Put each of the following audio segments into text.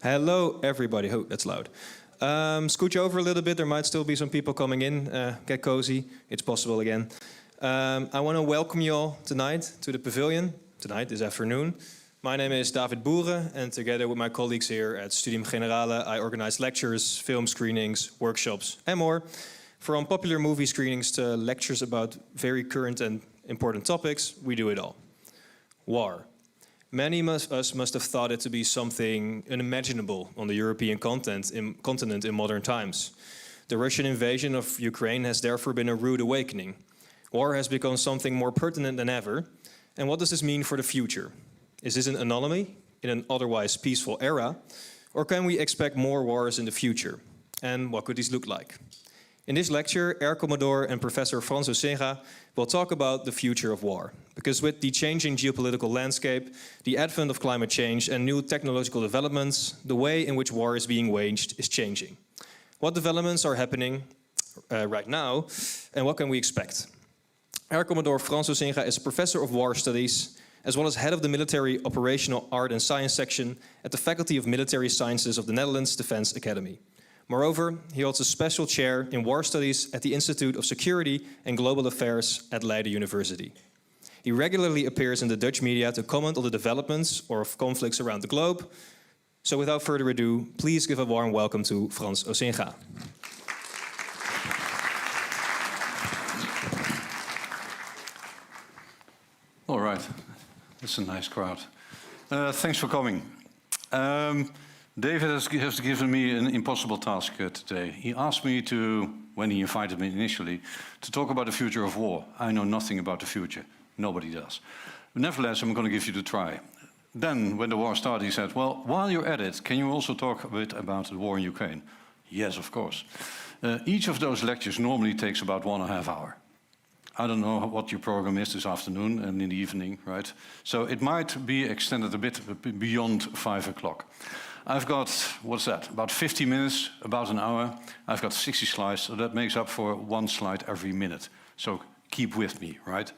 Hello, everybody. Oh, that's loud. Scooch over a little bit. There might still be some people coming in. Get cozy. It's possible again. I want to welcome you all tonight to the pavilion. Tonight, this afternoon. My name is David Boeren, and together with my colleagues here at Studium Generale, I organize lectures, film screenings, workshops, and more. From popular movie screenings to lectures about very current and important topics, we do it all. War. Many of us must have thought it to be something unimaginable on the European continent in modern times. The Russian invasion of Ukraine has therefore been a rude awakening. War has become something more pertinent than ever. And what does this mean for the future? Is this an anomaly in an otherwise peaceful era? Or can we expect more wars in the future? And what could these look like? In this lecture, Air Commodore and Professor Frans Osinga will talk about the future of war. Because with the changing geopolitical landscape, the advent of climate change and new technological developments, the way in which war is being waged is changing. What developments are happening right now, and what can we expect? Air Commodore Frans Osinga is Professor of War Studies, as well as head of the Military Operational Art and Science section at the Faculty of Military Sciences of the Netherlands Defense Academy. Moreover, he holds a special chair in war studies at the Institute of Security and Global Affairs at Leiden University. He regularly appears in the Dutch media to comment on the developments or conflicts around the globe. So without further ado, please give a warm welcome to Frans Osinga. All right, that's a nice crowd. Thanks for coming. David has given me an impossible task today. He asked me to, when he invited me initially, to talk about the future of war. I know nothing about the future. Nobody does. But nevertheless, I'm going to give you the try. Then, when the war started, he said, well, while you're at it, can you also talk a bit about the war in Ukraine? Yes, of course. Each of those lectures normally takes about 1.5 hours. I don't know what your program is this afternoon and in the evening, right? So it might be extended a bit beyond 5 o'clock. I've got, what's that, about 50 minutes, about an hour. I've got 60 slides, so that makes up for 1 slide every minute. So keep with me, right?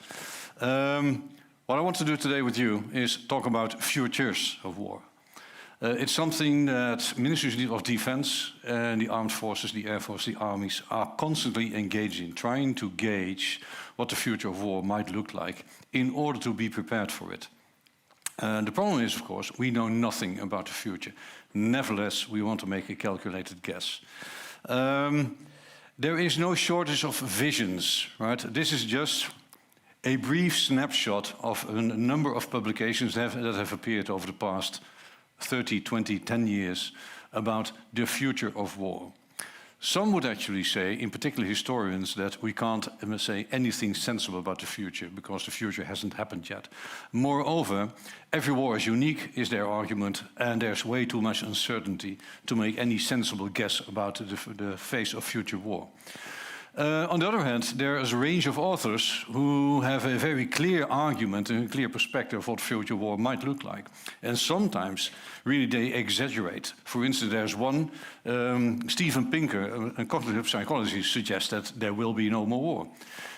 What I want to do today with you is talk about futures of war. It's something that ministries of defense and the armed forces, the air force, the armies are constantly engaged in, trying to gauge what the future of war might look like in order to be prepared for it. The problem is, of course, we know nothing about the future. Nevertheless, we want to make a calculated guess. There is no shortage of visions, right? This is just a brief snapshot of a number of publications that have appeared over the past 30, 20, 10 years about the future of war. Some would actually say, in particular historians, that we can't say anything sensible about the future because the future hasn't happened yet. Moreover, every war is unique, is their argument, and there's way too much uncertainty to make any sensible guess about the face of future war. On the other hand, there is a range of authors who have a very clear argument and a clear perspective of what future war might look like. And sometimes, really, they exaggerate. For instance, there's one, Steven Pinker, a cognitive psychologist, suggests that there will be no more war.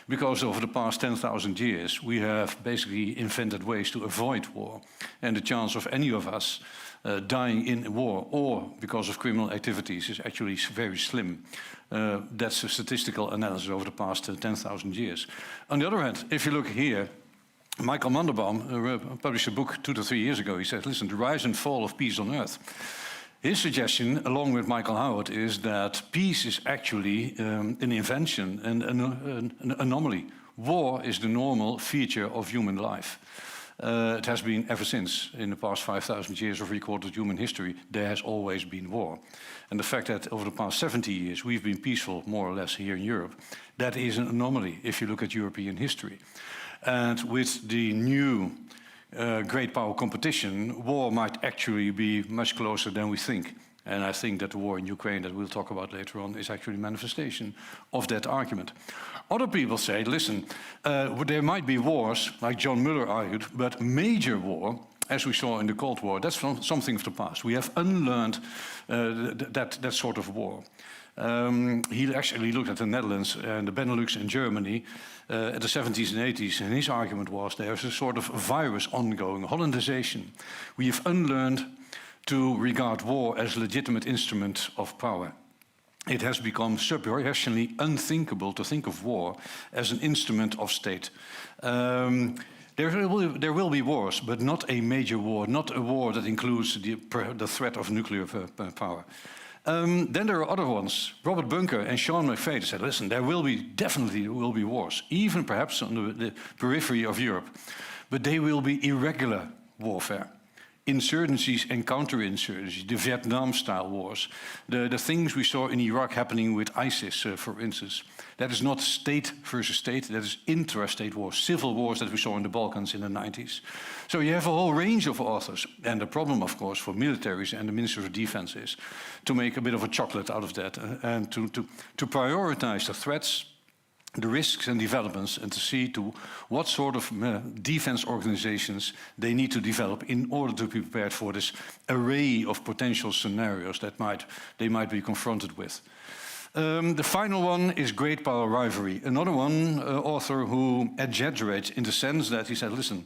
Because over the past 10,000 years, we have basically invented ways to avoid war. And the chance of any of us dying in war or because of criminal activities is actually very slim. That's a statistical analysis over the past 10,000 years. On the other hand, if you look here, Michael Mandelbaum published a book 2 to 3 years ago. He said, listen, the rise and fall of peace on earth. His suggestion, along with Michael Howard, is that peace is actually an invention, an anomaly. War is the normal feature of human life. It has been ever since. In the past 5,000 years of recorded human history, there has always been war. And the fact that over the past 70 years we've been peaceful, more or less, here in Europe, that is an anomaly if you look at European history. And with the new great power competition, war might actually be much closer than we think. And I think that the war in Ukraine, that we'll talk about later on, is actually a manifestation of that argument. Other people say, listen, there might be wars, like John Muller argued, but major war, as we saw in the Cold War, that's something of the past. We have unlearned that sort of war. He actually looked at the Netherlands and the Benelux and Germany at the 70s and 80s, and his argument was there's a sort of virus ongoing, Hollandization. We have unlearned to regard war as a legitimate instrument of power. It has become subversively unthinkable to think of war as an instrument of state. There will be wars, but not a major war, not a war that includes the threat of nuclear power. Then there are other ones. Robert Bunker and Sean McFay said, listen, definitely will be wars, even perhaps on the periphery of Europe. But they will be irregular warfare. Insurgencies and counterinsurgencies, the Vietnam-style wars, the things we saw in Iraq happening with ISIS, for instance. That is not state versus state, that is intra-state wars, civil wars that we saw in the Balkans in the 90s. So you have a whole range of authors. And the problem, of course, for militaries and the Minister of Defense is to make a bit of a chocolate out of that and to prioritize the threats, the risks and developments, and to see to what sort of defense organizations they need to develop in order to be prepared for this array of potential scenarios that they might be confronted with. The final one is great power rivalry. Another one, author who exaggerates in the sense that he said, listen,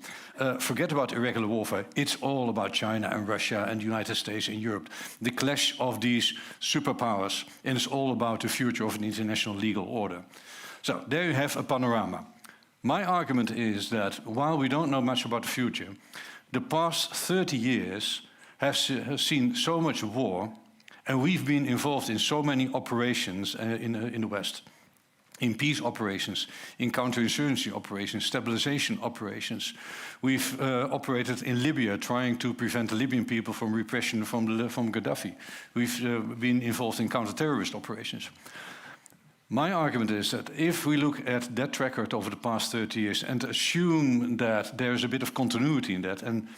forget about irregular warfare. It's all about China and Russia and the United States and Europe. The clash of these superpowers, and it's all about the future of an international legal order. So there you have a panorama. My argument is that while we don't know much about the future, the past 30 years have seen so much war, and we've been involved in so many operations in the West, in peace operations, in counterinsurgency operations, stabilization operations. We've operated in Libya, trying to prevent the Libyan people from repression from Gaddafi. We've been involved in counter-terrorist operations. My argument is that if we look at that track record over the past 30 years and assume that there's a bit of continuity in that, and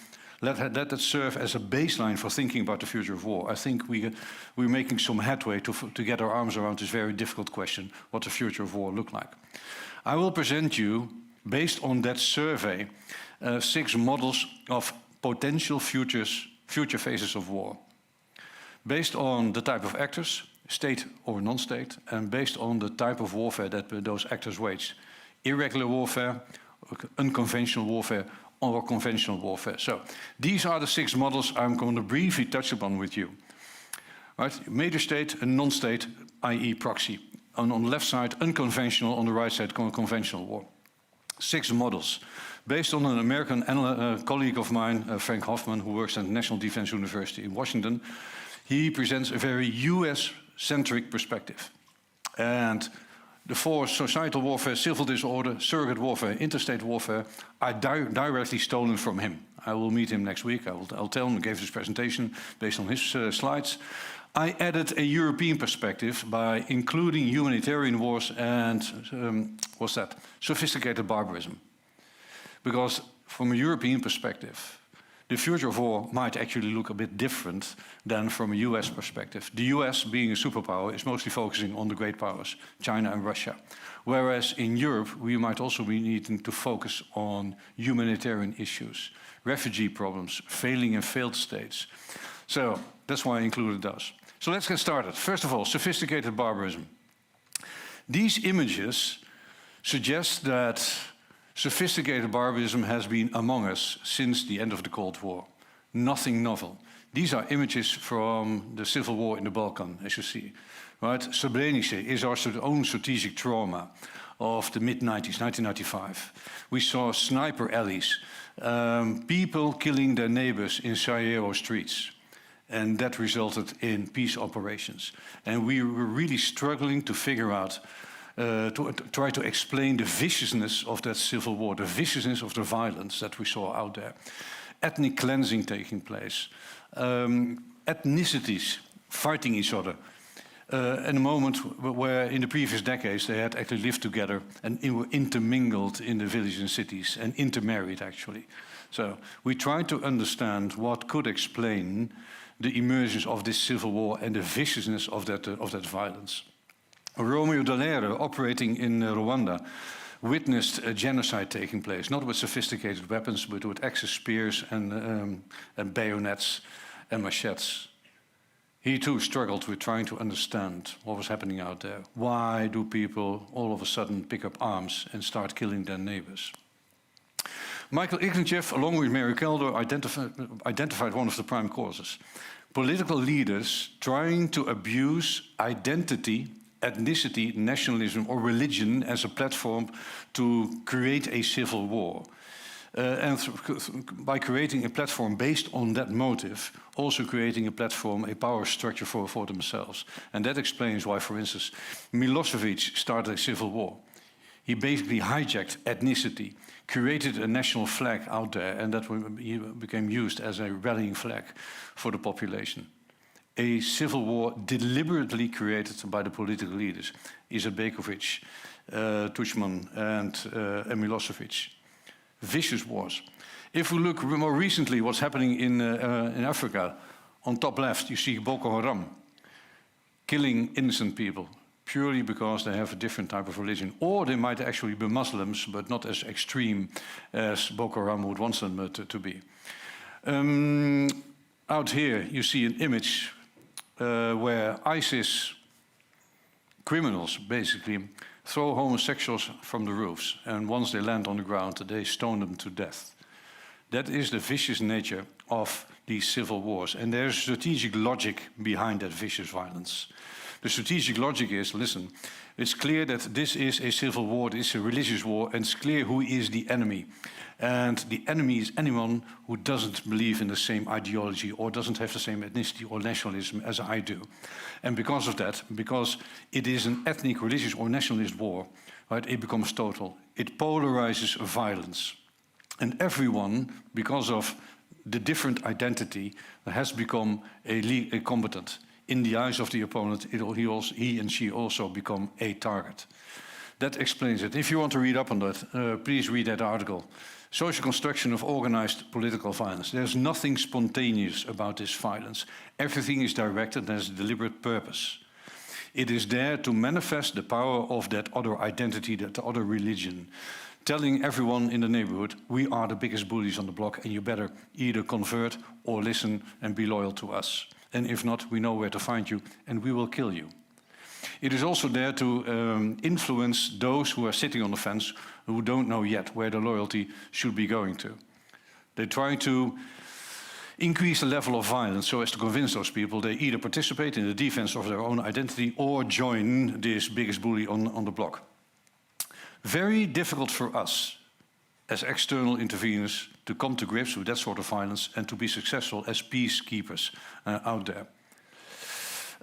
let that serve as a baseline for thinking about the future of war, I think we're making some headway to get our arms around this very difficult question, what the future of war look like. I will present you, based on that survey, 6 models of potential future phases of war, based on the type of actors, state or non-state, and based on the type of warfare that those actors wage. Irregular warfare, unconventional warfare, or conventional warfare. So these are the 6 models I'm going to briefly touch upon with you. Right? Major state and non-state, i.e. proxy. And on the left side, unconventional, on the right side, conventional war. 6 models. Based on an American colleague of mine, Frank Hoffman, who works at the National Defense University in Washington. He presents a very US-centric perspective. And the 4 societal warfare, civil disorder, surrogate warfare, interstate warfare are directly stolen from him. I will meet him next week. I'll tell him, I gave this presentation based on his slides. I added a European perspective by including humanitarian wars and, sophisticated barbarism. Because from a European perspective, the future of war might actually look a bit different than from a US perspective. The US, being a superpower, is mostly focusing on the great powers, China and Russia. Whereas in Europe, we might also be needing to focus on humanitarian issues, refugee problems, failing and failed states. So that's why I included those. So let's get started. First of all, sophisticated barbarism. These images suggest that sophisticated barbarism has been among us since the end of the Cold War. Nothing novel. These are images from the civil war in the Balkans, as you see. Right? Srebrenica is our own strategic trauma of the mid-90s, 1995. We saw sniper alleys, people killing their neighbors in Sarajevo streets. And that resulted in peace operations. And we were really struggling to figure out to try to explain the viciousness of that civil war, the viciousness of the violence that we saw out there. Ethnic cleansing taking place, ethnicities fighting each other. In a moment where in the previous decades they had actually lived together and were intermingled in the villages and cities and intermarried actually. So we tried to understand what could explain the emergence of this civil war and the viciousness of that violence. Romeo Dallaire, operating in Rwanda, witnessed a genocide taking place, not with sophisticated weapons, but with axes, spears, and bayonets and machetes. He too struggled with trying to understand what was happening out there. Why do people all of a sudden pick up arms and start killing their neighbors? Michael Ignatieff, along with Mary Kaldor, identified one of the prime causes. Political leaders trying to abuse identity, ethnicity, nationalism, or religion as a platform to create a civil war. And by creating a platform based on that motive, also creating a platform, a power structure for themselves. And that explains why, for instance, Milosevic started a civil war. He basically hijacked ethnicity, created a national flag out there, and that became used as a rallying flag for the population. A civil war deliberately created by the political leaders, Izetbegovic, Tuđman, and Milosevic. Vicious wars. If we look more recently what's happening in Africa, on top left you see Boko Haram killing innocent people purely because they have a different type of religion. Or they might actually be Muslims, but not as extreme as Boko Haram would want them to be. Out here you see an image where ISIS criminals basically throw homosexuals from the roofs, and once they land on the ground, they stone them to death. That is the vicious nature of these civil wars, and there's strategic logic behind that vicious violence. The strategic logic is, listen, it's clear that this is a civil war, it's a religious war, and it's clear who is the enemy. And the enemy is anyone who doesn't believe in the same ideology or doesn't have the same ethnicity or nationalism as I do. And because of that, because it is an ethnic, religious or nationalist war, right, it becomes total. It polarizes violence. And everyone, because of the different identity, has become a combatant. In the eyes of the opponent, he and she also become a target. That explains it. If you want to read up on that, please read that article. Social construction of organized political violence. There's nothing spontaneous about this violence. Everything is directed and has a deliberate purpose. It is there to manifest the power of that other identity, that other religion, telling everyone in the neighborhood, we are the biggest bullies on the block and you better either convert or listen and be loyal to us. And if not, we know where to find you and we will kill you. It is also there to influence those who are sitting on the fence who don't know yet where the loyalty should be going to. They're trying to increase the level of violence so as to convince those people they either participate in the defense of their own identity or join this biggest bully on the block. Very difficult for us as external interveners to come to grips with that sort of violence and to be successful as peacekeepers out there.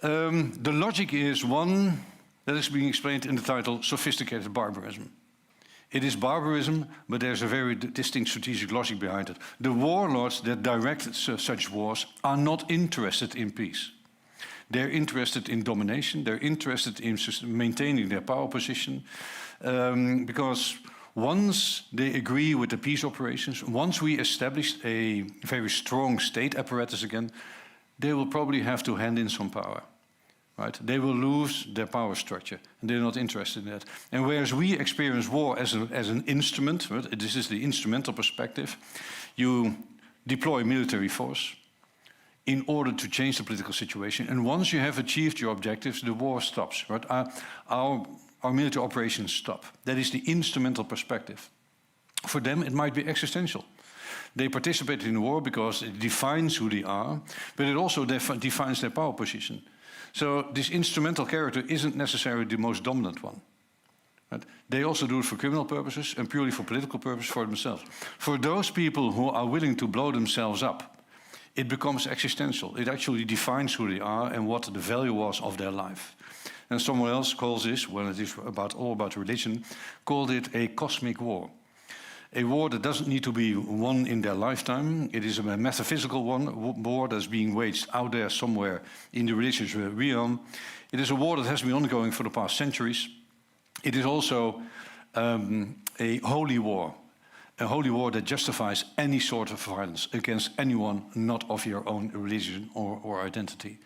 The logic is one that is being explained in the title Sophisticated Barbarism. It is barbarism, but there's a very distinct strategic logic behind it. The warlords that direct such wars are not interested in peace. They're interested in domination, they're interested in maintaining their power position, because once they agree with the peace operations, once we establish a very strong state apparatus again, they will probably have to hand in some power. Right? They will lose their power structure, and they're not interested in that. And whereas we experience war as an instrument, right? This is the instrumental perspective, you deploy military force in order to change the political situation. And once you have achieved your objectives, the war stops. Right? Our military operations stop. That is the instrumental perspective. For them, it might be existential. They participate in the war because it defines who they are, but it also defines their power position. So this instrumental character isn't necessarily the most dominant one. Right? They also do it for criminal purposes and purely for political purposes for themselves. For those people who are willing to blow themselves up, it becomes existential. It actually defines who they are and what the value was of their life. And someone else calls this, when it is all about religion, called it a cosmic war. A war that doesn't need to be won in their lifetime. It is a metaphysical war that's being waged out there somewhere in the religious realm. It is a war that has been ongoing for the past centuries. It is also a holy war that justifies any sort of violence against anyone not of your own religion or identity.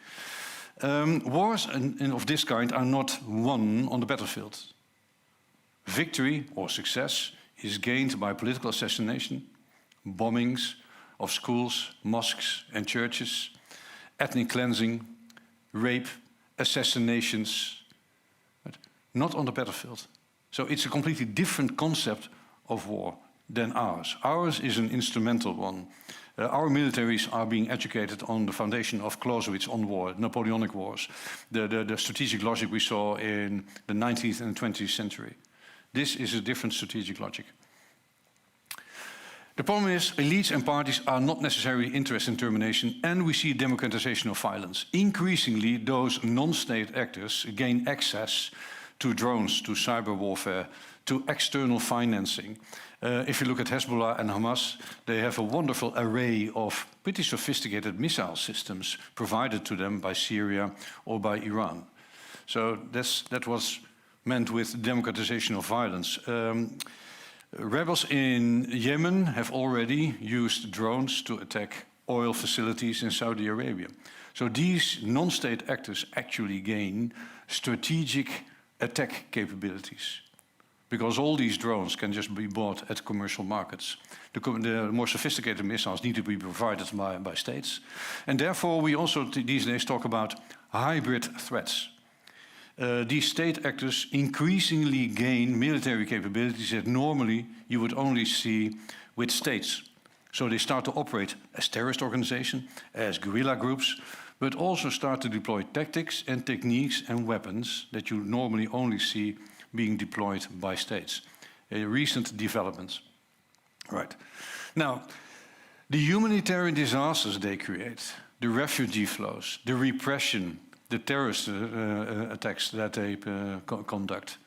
Wars of this kind are not won on the battlefield. Victory or success is gained by political assassination, bombings of schools, mosques and churches, ethnic cleansing, rape, assassinations, but not on the battlefield. So it's a completely different concept of war. than ours. Ours is an instrumental one. Our militaries are being educated on the foundation of Clausewitz on war, Napoleonic wars, the strategic logic we saw in the 19th and 20th century. This is a different strategic logic. The problem is, elites and parties are not necessarily interested in termination, and we see democratization of violence. Increasingly, those non-state actors gain access to drones, to cyber warfare, to external financing. If you look at Hezbollah and Hamas, they have a wonderful array of pretty sophisticated missile systems provided to them by Syria or by Iran. So that was meant with democratization of violence. Rebels in Yemen have already used drones to attack oil facilities in Saudi Arabia. So these non-state actors actually gain strategic attack capabilities, because all these drones can just be bought at commercial markets. The more sophisticated missiles need to be provided by states. And therefore we also these days talk about hybrid threats. These state actors increasingly gain military capabilities that normally you would only see with states. So they start to operate as terrorist organizations, as guerrilla groups, but also start to deploy tactics and techniques and weapons that you normally only see being deployed by states. Recent developments. Right. Now, the humanitarian disasters they create, the refugee flows, the repression, the terrorist attacks that they conduct,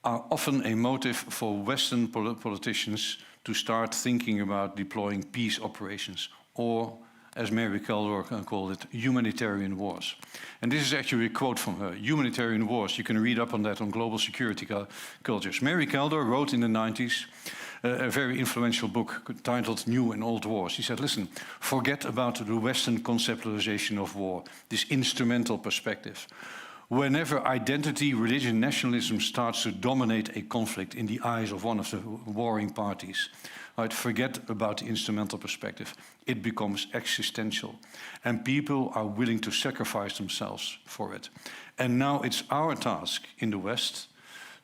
are often a motive for Western politicians to start thinking about deploying peace operations, or, as Mary Kaldor called it, humanitarian wars. And this is actually a quote from her, humanitarian wars. You can read up on that on global security cultures. Mary Kaldor wrote in the 90s a very influential book titled New and Old Wars. She said, listen, forget about the Western conceptualization of war, this instrumental perspective. Whenever identity, religion, nationalism starts to dominate a conflict in the eyes of one of the warring parties, right, forget about the instrumental perspective. It becomes existential. And people are willing to sacrifice themselves for it. And now it's our task in the West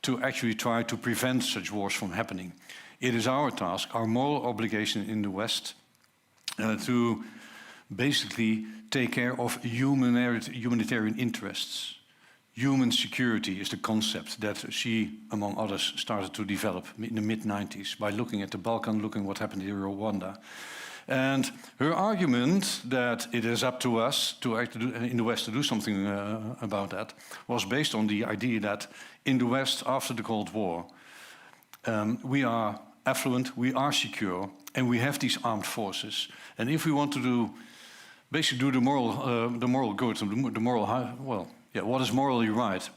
to actually try to prevent such wars from happening. It is our task, our moral obligation in the West, to basically take care of humanitarian interests. Human security is the concept that she, among others, started to develop in the mid-90s by looking at the Balkan, looking what happened in Rwanda. And her argument that it is up to us to in the West to do something about that was based on the idea that in the West, after the Cold War, we are affluent, we are secure, and we have these armed forces. And if we want to basically do the moral good, the moral well. Yeah, what is morally right?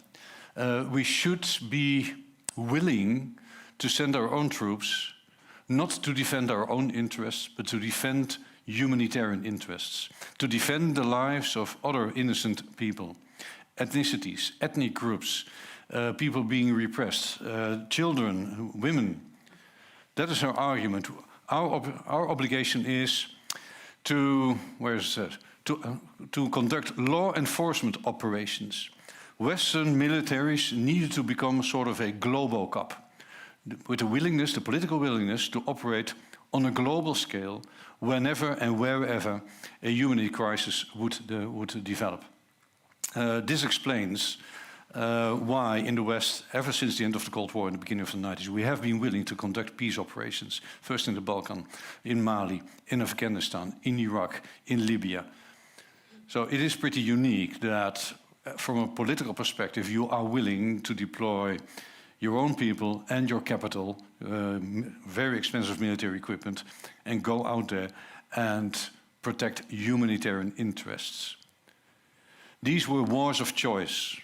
We should be willing to send our own troops, not to defend our own interests, but to defend humanitarian interests, to defend the lives of other innocent people, ethnicities, ethnic groups, people being repressed, children, women. That is our argument. Our obligation is to, where is that? To conduct law enforcement operations. Western militaries needed to become sort of a global cop, with the willingness, the political willingness, to operate on a global scale whenever and wherever a humanity crisis would develop. This explains why in the West, ever since the end of the Cold War in the beginning of the 90s, we have been willing to conduct peace operations, first in the Balkan, in Mali, in Afghanistan, in Iraq, in Libya. So it is pretty unique that, from a political perspective, you are willing to deploy your own people and your capital, very expensive military equipment, and go out there and protect humanitarian interests. These were wars of choice.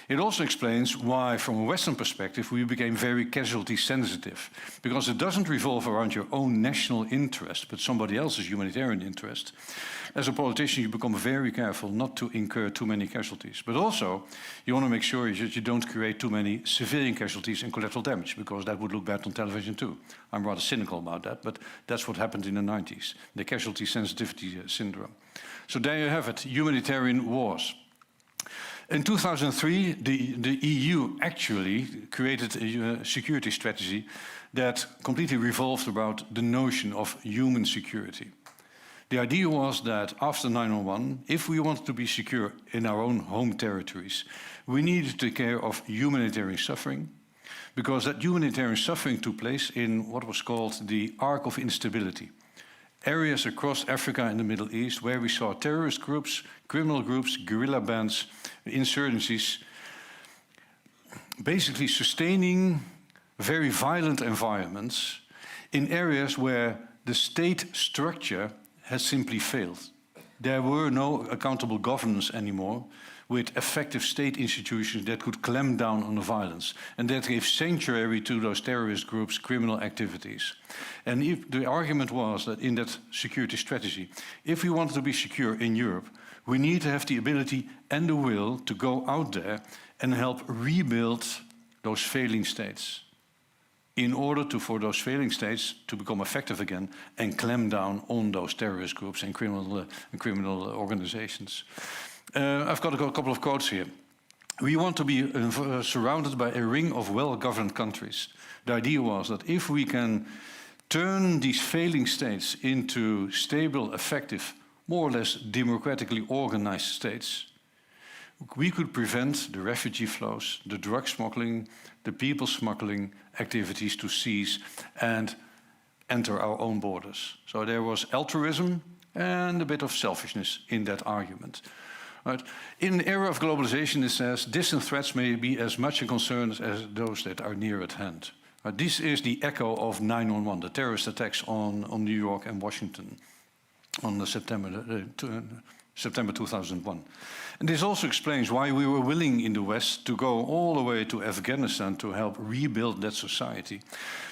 It also explains why, from a Western perspective, we became very casualty sensitive, because it doesn't revolve around your own national interest, but somebody else's humanitarian interest. As a politician, you become very careful not to incur too many casualties. But also, you want to make sure that you don't create too many civilian casualties and collateral damage, because that would look bad on television too. I'm rather cynical about that, but that's what happened in the 90s, the casualty sensitivity syndrome. So there you have it, humanitarian wars. In 2003, the EU actually created a security strategy that completely revolved about the notion of human security. The idea was that after 9/11, if we wanted to be secure in our own home territories, we needed to take care of humanitarian suffering, because that humanitarian suffering took place in what was called the Arc of Instability. Areas across Africa and the Middle East where we saw terrorist groups, criminal groups, guerrilla bands, insurgencies, basically sustaining very violent environments in areas where the state structure has simply failed. There were no accountable governance anymore with effective state institutions that could clamp down on the violence, and that gave sanctuary to those terrorist groups' criminal activities. And if the argument was that in that security strategy, if we wanted to be secure in Europe, we need to have the ability and the will to go out there and help rebuild those failing states, in order for those failing states to become effective again and clamp down on those terrorist groups and criminal organizations. I've got a couple of quotes here. We want to be surrounded by a ring of well-governed countries. The idea was that if we can turn these failing states into stable, effective, more or less democratically organized states, we could prevent the refugee flows, the drug smuggling, the people smuggling activities to cease and enter our own borders. So there was altruism and a bit of selfishness in that argument. Right. In the era of globalization, it says, distant threats may be as much a concern as those that are near at hand. This is the echo of 9/11, the terrorist attacks on New York and Washington on September 2001. And this also explains why we were willing in the West to go all the way to Afghanistan to help rebuild that society,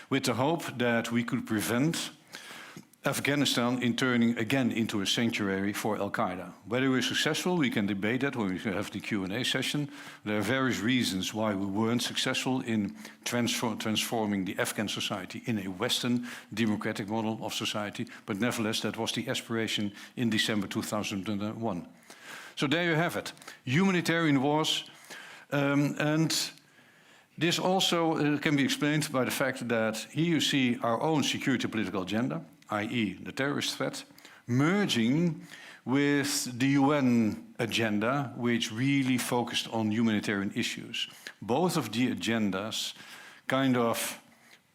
with the hope that we could prevent Afghanistan in turning again into a sanctuary for Al-Qaeda. Whether we're successful, we can debate that when we have the Q&A session. There are various reasons why we weren't successful in transforming the Afghan society in a Western democratic model of society, but nevertheless that was the aspiration in December 2001. So there you have it, humanitarian wars, and this also can be explained by the fact that here you see our own security political agenda, i.e. the terrorist threat, merging with the UN agenda, which really focused on humanitarian issues. Both of the agendas kind of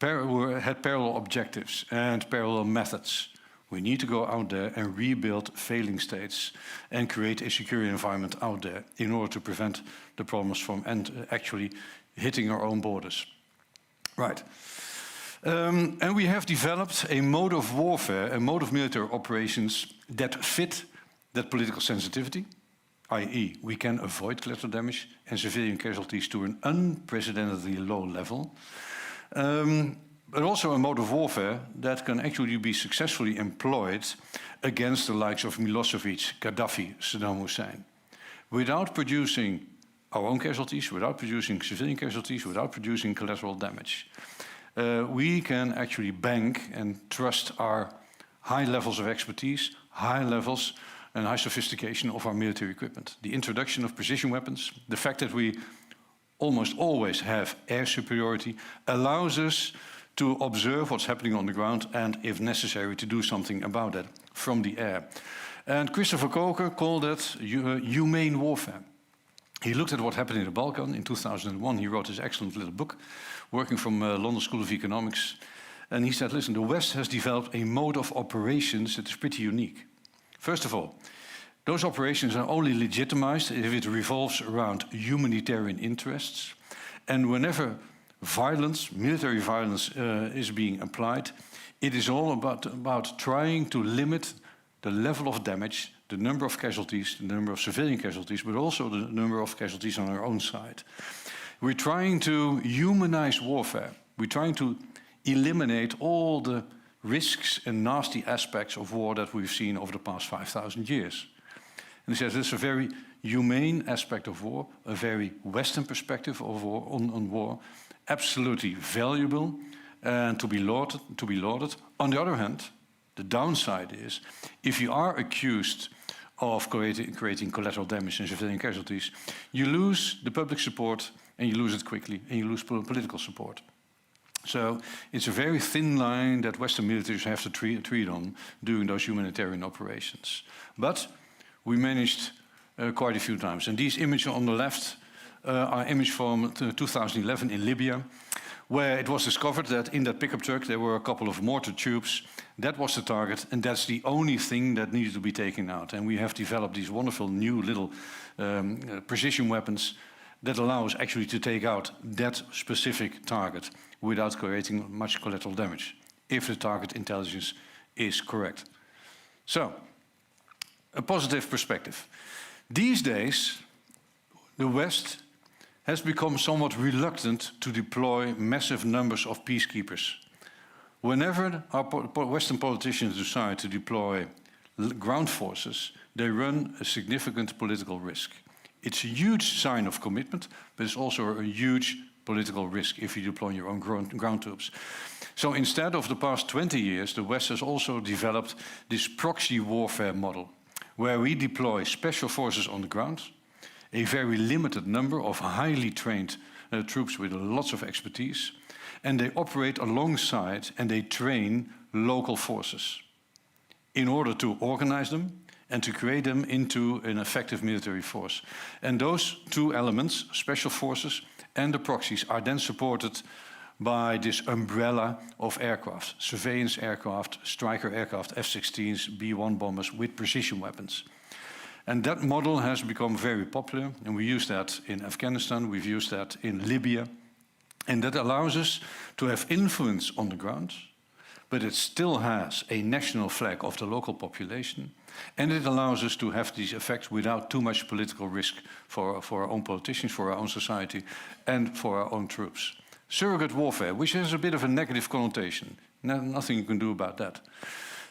had parallel objectives and parallel methods. We need to go out there and rebuild failing states and create a secure environment out there in order to prevent the problems from actually hitting our own borders. Right. And we have developed a mode of warfare, a mode of military operations that fit that political sensitivity, i.e. we can avoid collateral damage and civilian casualties to an unprecedentedly low level, but also a mode of warfare that can actually be successfully employed against the likes of Milosevic, Gaddafi, Saddam Hussein, without producing our own casualties, without producing civilian casualties, without producing collateral damage. We can actually bank and trust our high levels of expertise, high levels and high sophistication of our military equipment. The introduction of precision weapons, the fact that we almost always have air superiority, allows us to observe what's happening on the ground and, if necessary, to do something about it from the air. And Christopher Coker called it humane warfare. He looked at what happened in the Balkan. In 2001, he wrote his excellent little book, working from London School of Economics. And he said, listen, the West has developed a mode of operations that is pretty unique. First of all, those operations are only legitimized if it revolves around humanitarian interests. And whenever violence, military violence, is being applied, it is all about trying to limit the level of damage, the number of casualties, the number of civilian casualties, but also the number of casualties on our own side. We're trying to humanize warfare. We're trying to eliminate all the risks and nasty aspects of war that we've seen over the past 5,000 years. And he says it's a very humane aspect of war, a very Western perspective of war, on war, absolutely valuable and to be lauded. On the other hand, the downside is, if you are accused of creating collateral damage and civilian casualties, you lose the public support, and you lose it quickly, and you lose political support. So it's a very thin line that Western militaries have to treat on during those humanitarian operations. But we managed quite a few times. And these images on the left are images from 2011 in Libya, where it was discovered that in that pickup truck there were a couple of mortar tubes. That was the target, and that's the only thing that needed to be taken out. And we have developed these wonderful new little precision weapons that allow us actually to take out that specific target without creating much collateral damage, if the target intelligence is correct. So, a positive perspective. These days, the West has become somewhat reluctant to deploy massive numbers of peacekeepers. Whenever our Western politicians decide to deploy ground forces, they run a significant political risk. It's a huge sign of commitment, but it's also a huge political risk if you deploy your own ground troops. So instead of the past 20 years, the West has also developed this proxy warfare model, where we deploy special forces on the ground, a very limited number of highly trained troops with lots of expertise, and they operate alongside and they train local forces in order to organize them and to create them into an effective military force. And those two elements, special forces and the proxies, are then supported by this umbrella of aircraft, surveillance aircraft, striker aircraft, F-16s, B-1 bombers with precision weapons. And that model has become very popular, and we use that in Afghanistan, we've used that in Libya, and that allows us to have influence on the ground, but it still has a national flag of the local population, and it allows us to have these effects without too much political risk for our own politicians, for our own society, and for our own troops. Surrogate warfare, which has a bit of a negative connotation. Nothing you can do about that.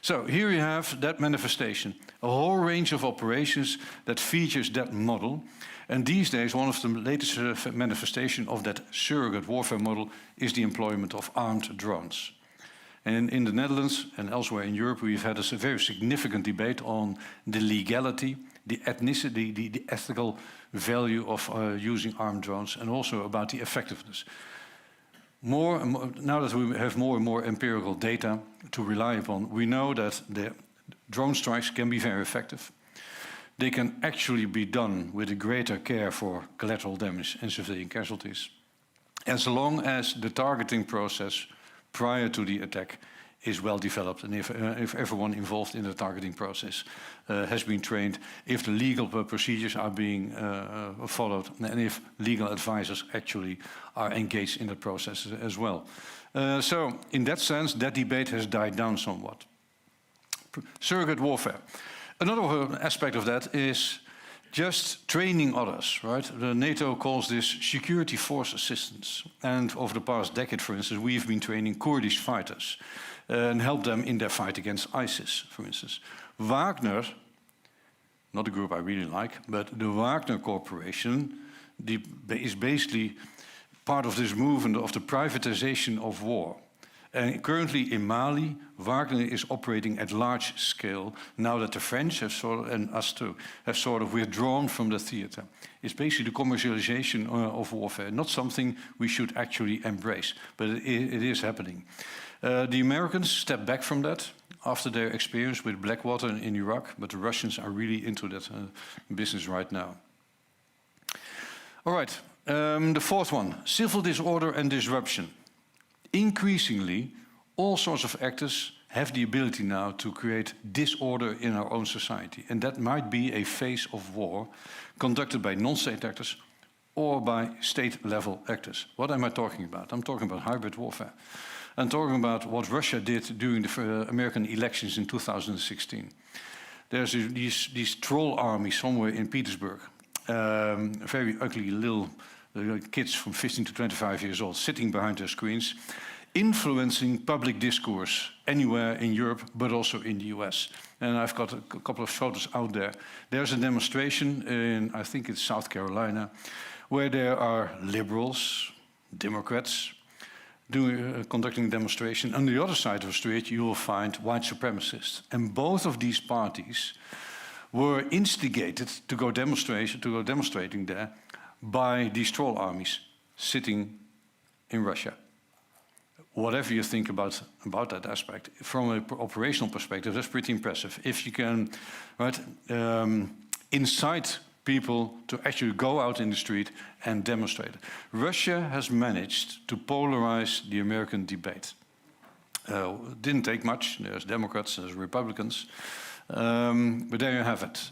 So here you have that manifestation, a whole range of operations that features that model. And these days, one of the latest manifestations of that surrogate warfare model is the employment of armed drones. And in the Netherlands and elsewhere in Europe, we've had a very significant debate on the legality, the ethnicity, the ethical value of using armed drones, and also about the effectiveness. More and more, now that we have more and more empirical data to rely upon, we know that the drone strikes can be very effective. They can actually be done with a greater care for collateral damage and civilian casualties, as long as the targeting process prior to the attack is well developed, and if everyone involved in the targeting process has been trained, if the legal procedures are being followed, and if legal advisors actually are engaged in the process as well. So in that sense, that debate has died down somewhat. Surrogate warfare. Another aspect of that is just training others, right? The NATO calls this security force assistance. And over the past decade, for instance, we've been training Kurdish fighters and help them in their fight against ISIS, for instance. Wagner, not a group I really like, but the Wagner Corporation is basically part of this movement of the privatization of war. And currently in Mali, Wagner is operating at large scale now that the French have and us too, have sort of withdrawn from the theater. It's basically the commercialization of warfare, not something we should actually embrace, but it is happening. The Americans stepped back from that after their experience with Blackwater in Iraq, but the Russians are really into that business right now. All right, the fourth one, civil disorder and disruption. Increasingly, all sorts of actors have the ability now to create disorder in our own society. And that might be a phase of war conducted by non-state actors or by state-level actors. What am I talking about? I'm talking about hybrid warfare. I'm talking about what Russia did during the American elections in 2016. There's these troll armies somewhere in Petersburg, very ugly little kids from 15 to 25 years old sitting behind their screens, influencing public discourse anywhere in Europe, but also in the US. And I've got a couple of photos out there. There's a demonstration in, I think it's South Carolina, where there are liberals, Democrats, conducting a demonstration. On the other side of the street, you will find white supremacists. And both of these parties were instigated to go demonstrating there by these troll armies sitting in Russia. Whatever you think about that aspect, from an operational perspective, that's pretty impressive. If you can, right, incite people to actually go out in the street and demonstrate. Russia has managed to polarize the American debate. Didn't take much. There's Democrats, there's Republicans. But there you have it,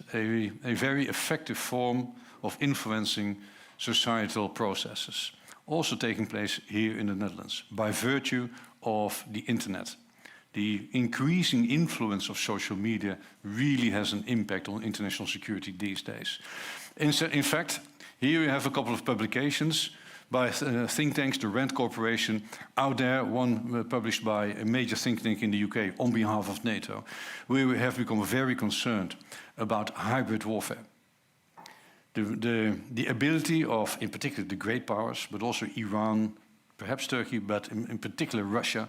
a very effective form of influencing societal processes. Also taking place here in the Netherlands by virtue of the internet. The increasing influence of social media really has an impact on international security these days. In fact, here we have a couple of publications by think tanks, the RAND Corporation, out there, one published by a major think tank in the UK on behalf of NATO, where we have become very concerned about hybrid warfare. The ability of, in particular, the great powers, but also Iran, perhaps Turkey, but in particular Russia,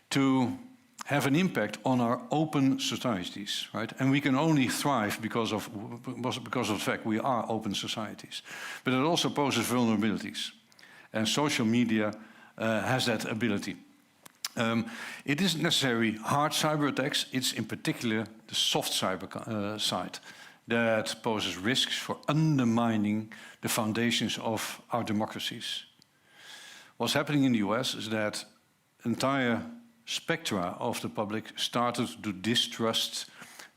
to have an impact on our open societies, right? And we can only thrive because of the fact we are open societies. But it also poses vulnerabilities. And social media has that ability. It isn't necessarily hard cyber attacks, it's in particular the soft cyber side that poses risks for undermining the foundations of our democracies. What's happening in the US is that entire spectra of the public started to distrust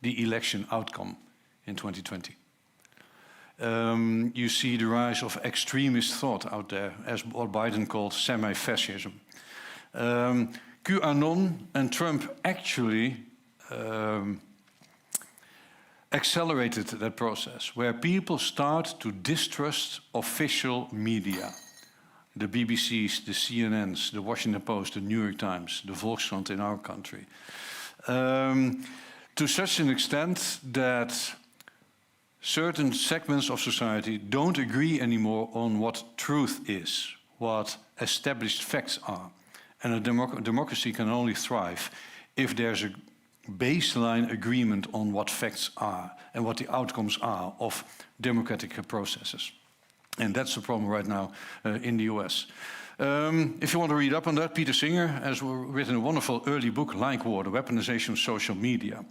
the election outcome in 2020. You see the rise of extremist thought out there, as what Biden called semi-fascism. QAnon and Trump actually accelerated that process, where people start to distrust official media. The BBCs, the CNNs, the Washington Post, the New York Times, the Volkskrant in our country. To such an extent that certain segments of society don't agree anymore on what truth is, what established facts are. And a democracy can only thrive if there's a baseline agreement on what facts are and what the outcomes are of democratic processes. And that's the problem right now in the US. If you want to read up on that, Peter Singer has written a wonderful early book, Like War, The Weaponization of Social Media.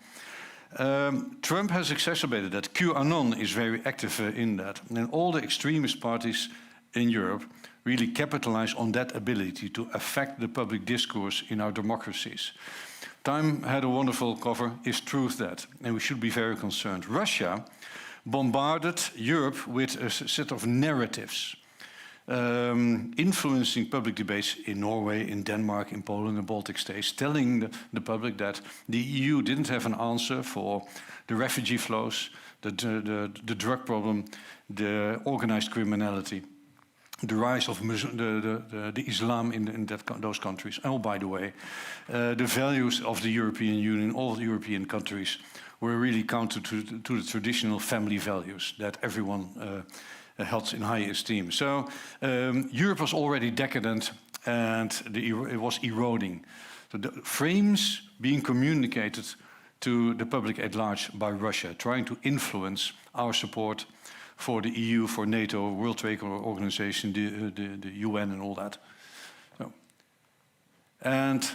Trump has exacerbated that. QAnon is very active in that. And all the extremist parties in Europe really capitalize on that ability to affect the public discourse in our democracies. Time had a wonderful cover, Is Truth That? And we should be very concerned. Russia bombarded Europe with a set of narratives, influencing public debates in Norway, in Denmark, in Poland, the Baltic states, telling the public that the EU didn't have an answer for the refugee flows, the drug problem, the organized criminality, the rise of the Islam in those countries. Oh, by the way, the values of the European Union, all the European countries, were really counter to the traditional family values that everyone held in high esteem. So Europe was already decadent and it was eroding. So the frames being communicated to the public at large by Russia, trying to influence our support for the EU, for NATO, World Trade Organization, the UN and all that. So, and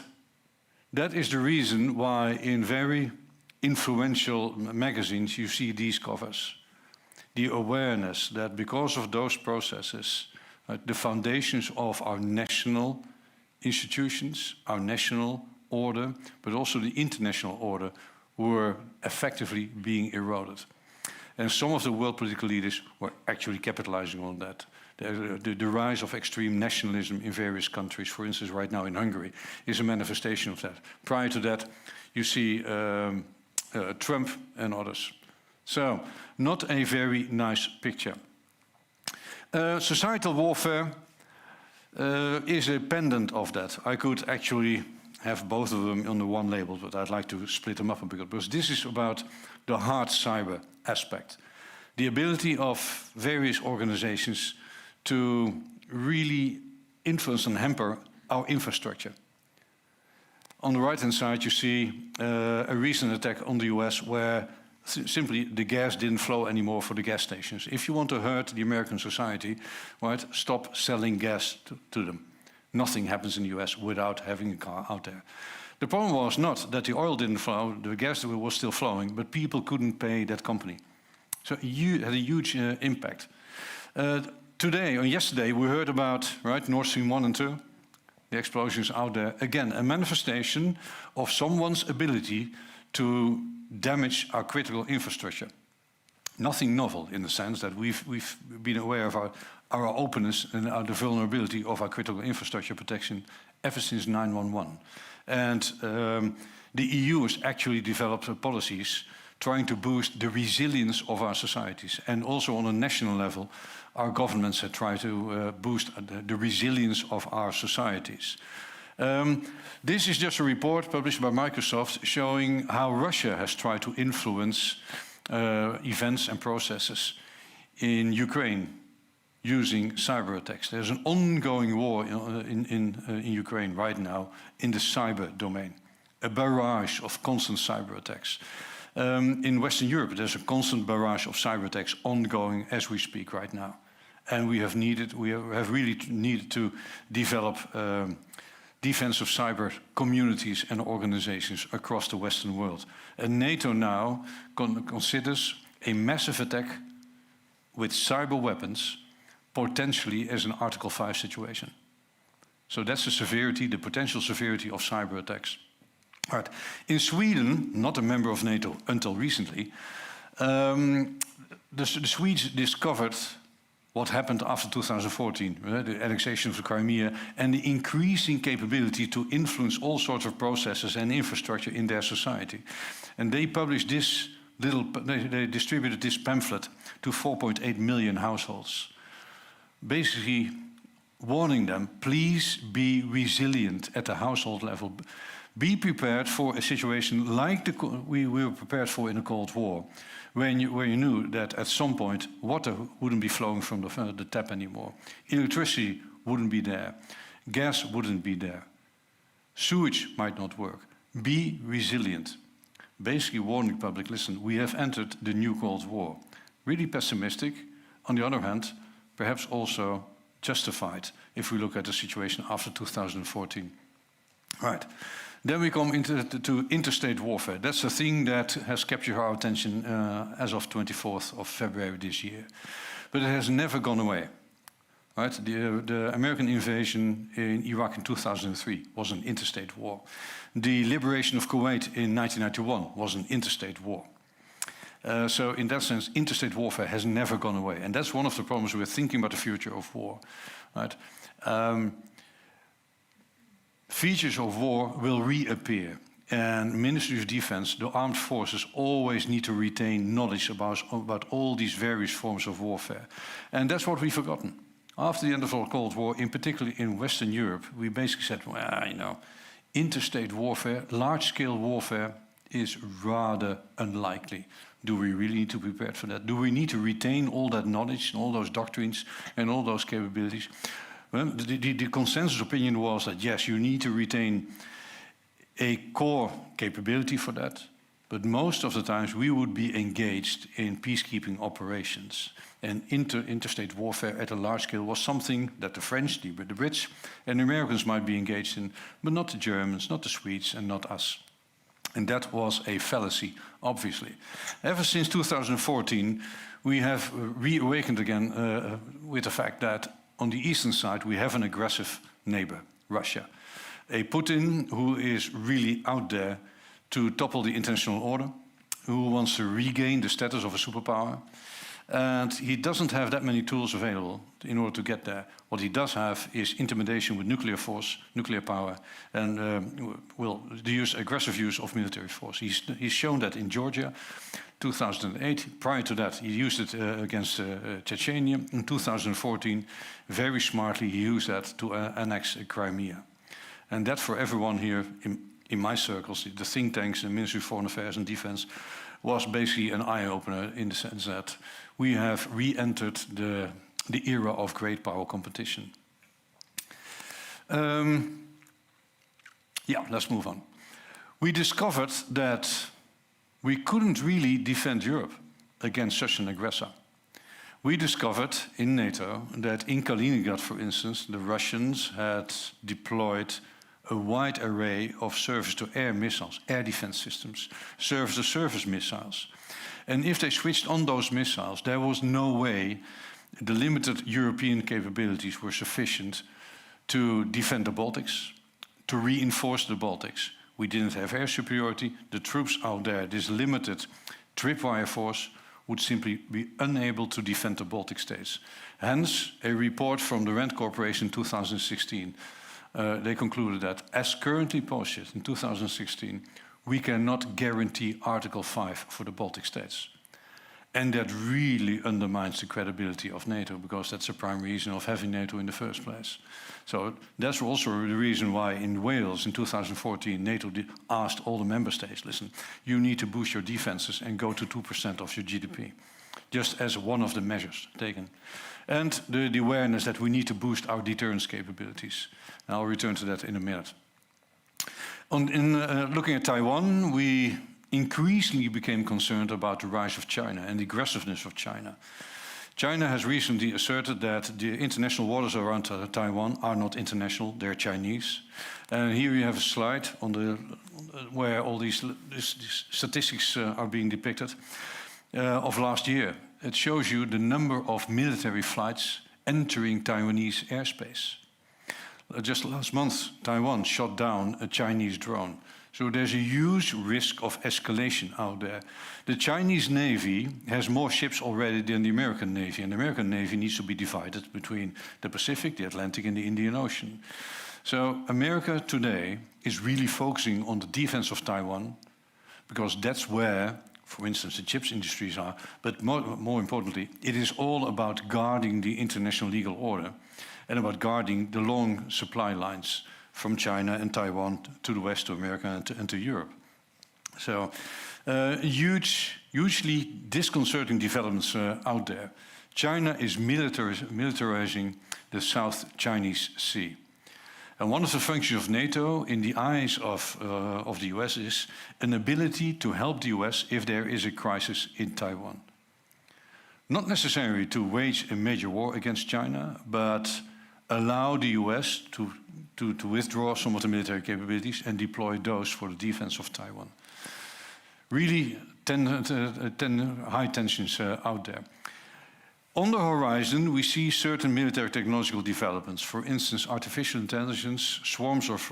that is the reason why in very influential magazines you see these covers. The awareness that because of those processes, the foundations of our national institutions, our national order, but also the international order, were effectively being eroded. And some of the world political leaders were actually capitalizing on that. The rise of extreme nationalism in various countries, for instance, right now in Hungary, is a manifestation of that. Prior to that, you see Trump and others. So, not a very nice picture. Societal warfare is a pendant of that. I could actually have both of them on the one label, but I'd like to split them up a bit, because this is about the hard cyber aspect. The ability of various organizations to really influence and hamper our infrastructure. On the right-hand side, you see a recent attack on the US where simply the gas didn't flow anymore for the gas stations. If you want to hurt the American society, right, stop selling gas to them. Nothing happens in the US without having a car out there. The problem was not that the oil didn't flow, the gas was still flowing, but people couldn't pay that company. So it had a huge impact. Today, or yesterday, we heard about, right, Nord Stream 1 and 2, the explosions out there. Again, a manifestation of someone's ability to damage our critical infrastructure. Nothing novel in the sense that we've been aware of our openness and the vulnerability of our critical infrastructure protection ever since 9/11. And the EU has actually developed policies trying to boost the resilience of our societies. And also on a national level, our governments have tried to boost the resilience of our societies. This is just a report published by Microsoft showing how Russia has tried to influence events and processes in Ukraine using cyber attacks. There's an ongoing war in Ukraine right now in the cyber domain, a barrage of constant cyber attacks. In Western Europe, there's a constant barrage of cyber attacks ongoing as we speak right now. And we have really needed to develop defensive cyber communities and organizations across the Western world. And NATO now considers a massive attack with cyber weapons potentially as an Article 5 situation. So that's the severity, the potential severity of cyber attacks. Right. In Sweden, not a member of NATO until recently, the Swedes discovered what happened after 2014, the annexation of the Crimea, and the increasing capability to influence all sorts of processes and infrastructure in their society. And they published this they distributed this pamphlet to 4.8 million households, basically warning them, please be resilient at the household level. Be prepared for a situation like we were prepared for in the Cold War, where you knew that at some point water wouldn't be flowing from the tap anymore. Electricity wouldn't be there. Gas wouldn't be there. Sewage might not work. Be resilient. Basically warning the public, listen, we have entered the new Cold War. Really pessimistic. On the other hand, perhaps also justified if we look at the situation after 2014. Right. Then we come to interstate warfare. That's the thing that has captured our attention as of 24th of February this year. But it has never gone away. Right? The American invasion in Iraq in 2003 was an interstate war. The liberation of Kuwait in 1991 was an interstate war. So in that sense, interstate warfare has never gone away. And that's one of the problems with thinking about the future of war. Right? Features of war will reappear. And Ministry of Defense, the armed forces, always need to retain knowledge about all these various forms of warfare. And that's what we've forgotten. After the end of the Cold War, in particular in Western Europe, we basically said, well, you know, interstate warfare, large-scale warfare is rather unlikely. Do we really need to prepare for that? Do we need to retain all that knowledge, and all those doctrines, and all those capabilities? Well, the consensus opinion was that, yes, you need to retain a core capability for that, but most of the times we would be engaged in peacekeeping operations. And interstate warfare at a large scale was something that the French, the Brits, and the Americans might be engaged in, but not the Germans, not the Swedes, and not us. And that was a fallacy, obviously. Ever since 2014, we have reawakened again with the fact that on the eastern side, we have an aggressive neighbor, Russia. A Putin who is really out there to topple the international order, who wants to regain the status of a superpower. And he doesn't have that many tools available in order to get there. What he does have is intimidation with nuclear force, nuclear power, and the aggressive use of military force. He's shown that in Georgia, 2008. Prior to that, he used it against Chechnya. In 2014, very smartly, he used that to annex Crimea. And that, for everyone here in my circles, the think tanks, the Ministry of Foreign Affairs and Defense, was basically an eye-opener in the sense that we have re-entered the era of great power competition. Yeah, let's move on. We discovered that we couldn't really defend Europe against such an aggressor. We discovered in NATO that in Kaliningrad, for instance, the Russians had deployed a wide array of surface-to-air missiles, air defense systems, surface-to-surface missiles. And if they switched on those missiles, there was no way the limited European capabilities were sufficient to defend the Baltics, to reinforce the Baltics. We didn't have air superiority. The troops out there, this limited tripwire force, would simply be unable to defend the Baltic states. Hence, a report from the RAND Corporation in 2016, they concluded that, as currently posted in 2016, we cannot guarantee Article 5 for the Baltic states. And that really undermines the credibility of NATO, because that's the prime reason of having NATO in the first place. So that's also the reason why in Wales in 2014, NATO asked all the member states, listen, you need to boost your defenses and go to 2% of your GDP, just as one of the measures taken. And the awareness that we need to boost our deterrence capabilities. And I'll return to that in a minute. Looking at Taiwan, we increasingly became concerned about the rise of China and the aggressiveness of China. China has recently asserted that the international waters around Taiwan are not international, they're Chinese. And here you have a slide where all these statistics are being depicted of last year. It shows you the number of military flights entering Taiwanese airspace. Just last month, Taiwan shot down a Chinese drone. So there's a huge risk of escalation out there. The Chinese Navy has more ships already than the American Navy, and the American Navy needs to be divided between the Pacific, the Atlantic, and the Indian Ocean. So America today is really focusing on the defense of Taiwan, because that's where, for instance, the chips industries are, but more importantly, it is all about guarding the international legal order and about guarding the long supply lines from China and Taiwan to the West, to America, and to Europe. So, hugely disconcerting developments out there. China is militarizing the South Chinese Sea. And one of the functions of NATO in the eyes of the US is an ability to help the US if there is a crisis in Taiwan. Not necessarily to wage a major war against China, but allow the US to withdraw some of the military capabilities and deploy those for the defense of Taiwan. Really high tensions out there. On the horizon, we see certain military technological developments. For instance, artificial intelligence, swarms of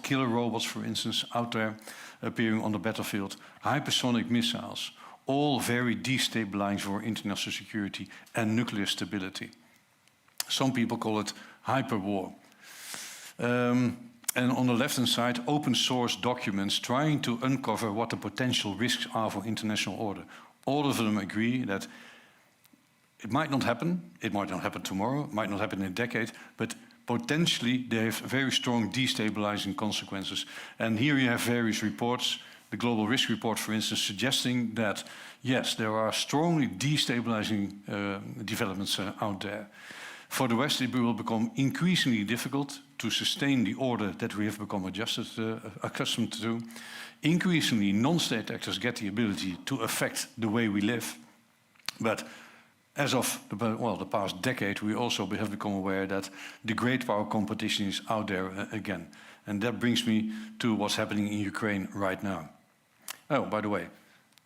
killer robots, for instance, out there appearing on the battlefield, hypersonic missiles, all very destabilizing for international security and nuclear stability. Some people call it hyperwar. And on the left-hand side, open source documents trying to uncover what the potential risks are for international order. All of them agree that it might not happen tomorrow, it might not happen in a decade, but potentially they have very strong destabilizing consequences. And here you have various reports, the Global Risk Report, for instance, suggesting that, yes, there are strongly destabilizing developments out there. For the West, it will become increasingly difficult to sustain the order that we have become accustomed to. Increasingly, non-state actors get the ability to affect the way we live. But as of the past decade, we also have become aware that the great power competition is out there again. And that brings me to what's happening in Ukraine right now. Oh, by the way,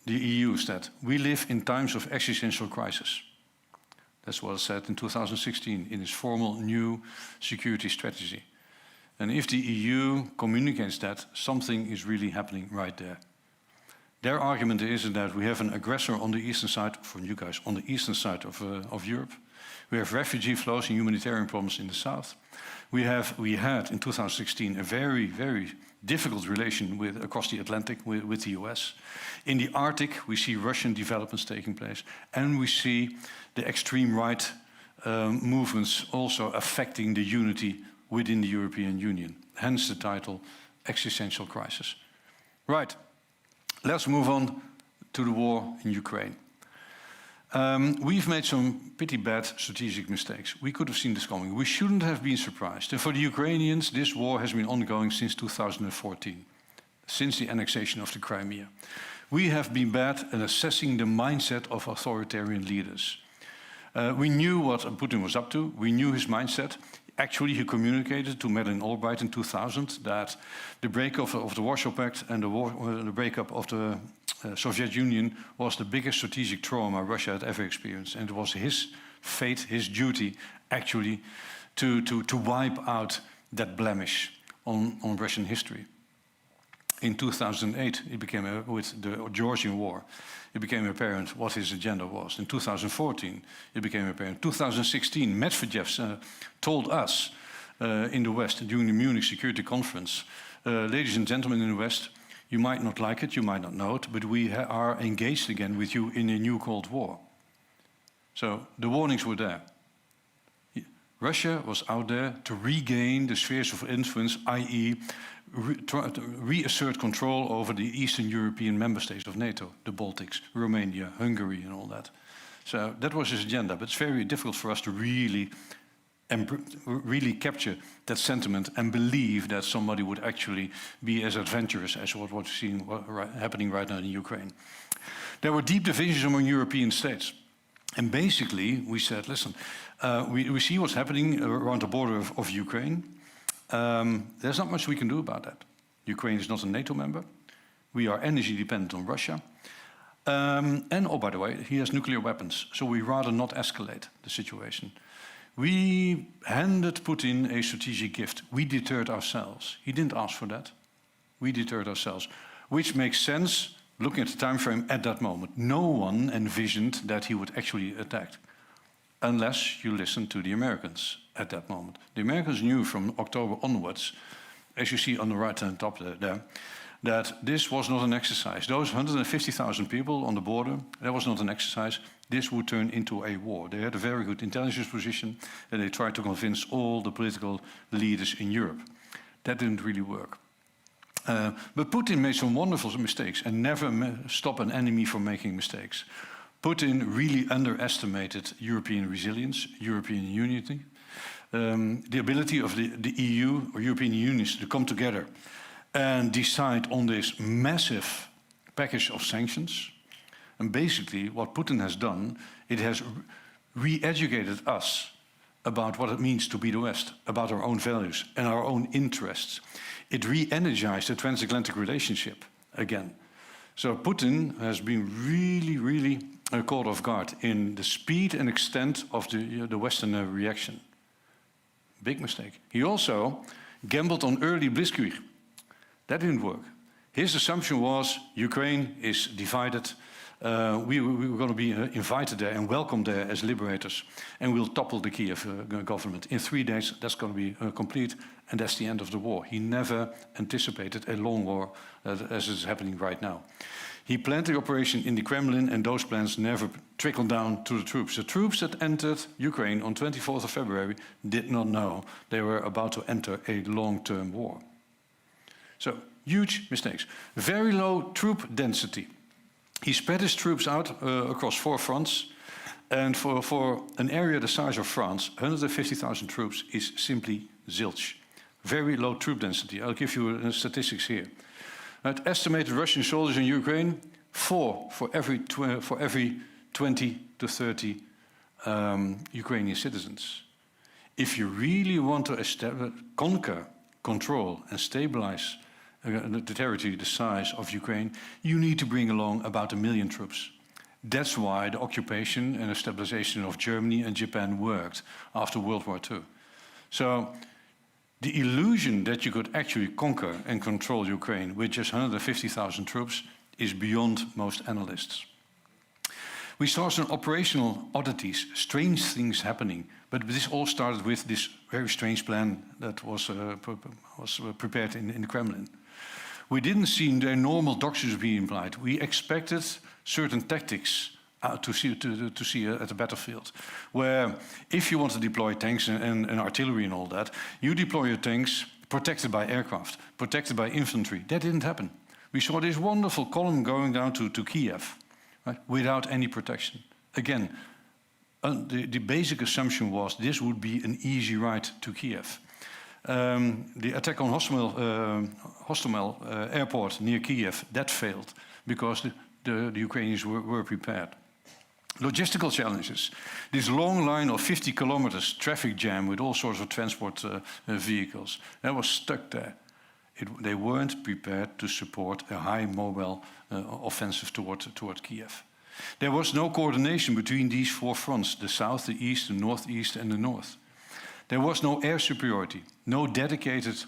the EU said, we live in times of existential crisis. That's what it said in 2016 in its formal new security strategy. And if the EU communicates that, something is really happening right there. Their argument is that we have an aggressor on the eastern side, for you guys, on the eastern side of Europe. We have refugee flows and humanitarian problems in the south. We had in 2016 a very, very difficult relation across the Atlantic with the US. In the Arctic, we see Russian developments taking place, and we see the extreme right movements also affecting the unity within the European Union. Hence the title, Existential Crisis. Right, let's move on to the war in Ukraine. We've made some pretty bad strategic mistakes. We could have seen this coming. We shouldn't have been surprised. And for the Ukrainians, this war has been ongoing since 2014, since the annexation of the Crimea. We have been bad at assessing the mindset of authoritarian leaders. We knew what Putin was up to. We knew his mindset. Actually, he communicated to Madeleine Albright in 2000 that the breakup of the Warsaw Pact and the breakup of the Soviet Union was the biggest strategic trauma Russia had ever experienced. And it was his fate, his duty, actually, to wipe out that blemish on Russian history. In 2008, it became with the Georgian War, it became apparent what his agenda was. In 2014, it became apparent. 2016, Medvedev told us in the West during the Munich Security Conference, ladies and gentlemen in the West, you might not like it, you might not know it, but we are engaged again with you in a new Cold War. So the warnings were there. Russia was out there to regain the spheres of influence, i.e. try to reassert control over the Eastern European member states of NATO, the Baltics, Romania, Hungary and all that. So that was his agenda, but it's very difficult for us to really capture that sentiment and believe that somebody would actually be as adventurous as what we're seeing happening right now in Ukraine. There were deep divisions among European states. And basically, we said, listen, we see what's happening around the border of Ukraine. There's not much we can do about that. Ukraine is not a NATO member. We are energy dependent on Russia. And, oh, by the way, he has nuclear weapons. So we rather not escalate the situation. We handed Putin a strategic gift. We deterred ourselves. He didn't ask for that. We deterred ourselves, which makes sense looking at the time frame at that moment. No one envisioned that he would actually attack, unless you listen to the Americans at that moment. The Americans knew from October onwards, as you see on the right-hand top there, that this was not an exercise. Those 150,000 people on the border, that was not an exercise. This would turn into a war. They had a very good intelligence position, and they tried to convince all the political leaders in Europe. That didn't really work. But Putin made some wonderful mistakes and never stopped an enemy from making mistakes. Putin really underestimated European resilience, European unity, the ability of the EU or European unions to come together and decide on this massive package of sanctions. And basically what Putin has done, it has re-educated us about what it means to be the West, about our own values and our own interests. It re-energized the transatlantic relationship again. So Putin has been really caught off guard in the speed and extent of the Western reaction. Big mistake. He also gambled on early blitzkrieg. That didn't work. His assumption was Ukraine is divided. We were going to be invited there and welcomed there as liberators, and we'll topple the Kiev government. In 3 days, that's going to be complete, and that's the end of the war. He never anticipated a long war as is happening right now. He planned the operation in the Kremlin, and those plans never trickled down to the troops. The troops that entered Ukraine on 24th of February did not know they were about to enter a long-term war. So, huge mistakes. Very low troop density. He spread his troops out across 4 fronts, and for an area the size of France, 150,000 troops is simply zilch. Very low troop density. I'll give you statistics here. Estimated Russian soldiers in Ukraine, 4 for every 20 to 30 Ukrainian citizens. If you really want to conquer, control and stabilize the territory the size of Ukraine, you need to bring along about 1 million troops. That's why the occupation and the stabilization of Germany and Japan worked after World War II. So the illusion that you could actually conquer and control Ukraine with just 150,000 troops is beyond most analysts. We saw some operational oddities, strange things happening, but this all started with this very strange plan that was prepared in the Kremlin. We didn't see their normal doctrines being applied. We expected certain tactics to see at the battlefield, where if you want to deploy tanks and artillery and all that, you deploy your tanks protected by aircraft, protected by infantry. That didn't happen. We saw this wonderful column going down to Kiev, right, without any protection. Again, the basic assumption was this would be an easy ride to Kiev. The attack on Hostomel airport near Kiev, that failed because the Ukrainians were prepared. Logistical challenges. This long line of 50 kilometers, traffic jam with all sorts of transport vehicles, that was stuck there. They weren't prepared to support a high mobile offensive toward Kiev. There was no coordination between these four fronts, the south, the east, the northeast and the north. There was no air superiority, no dedicated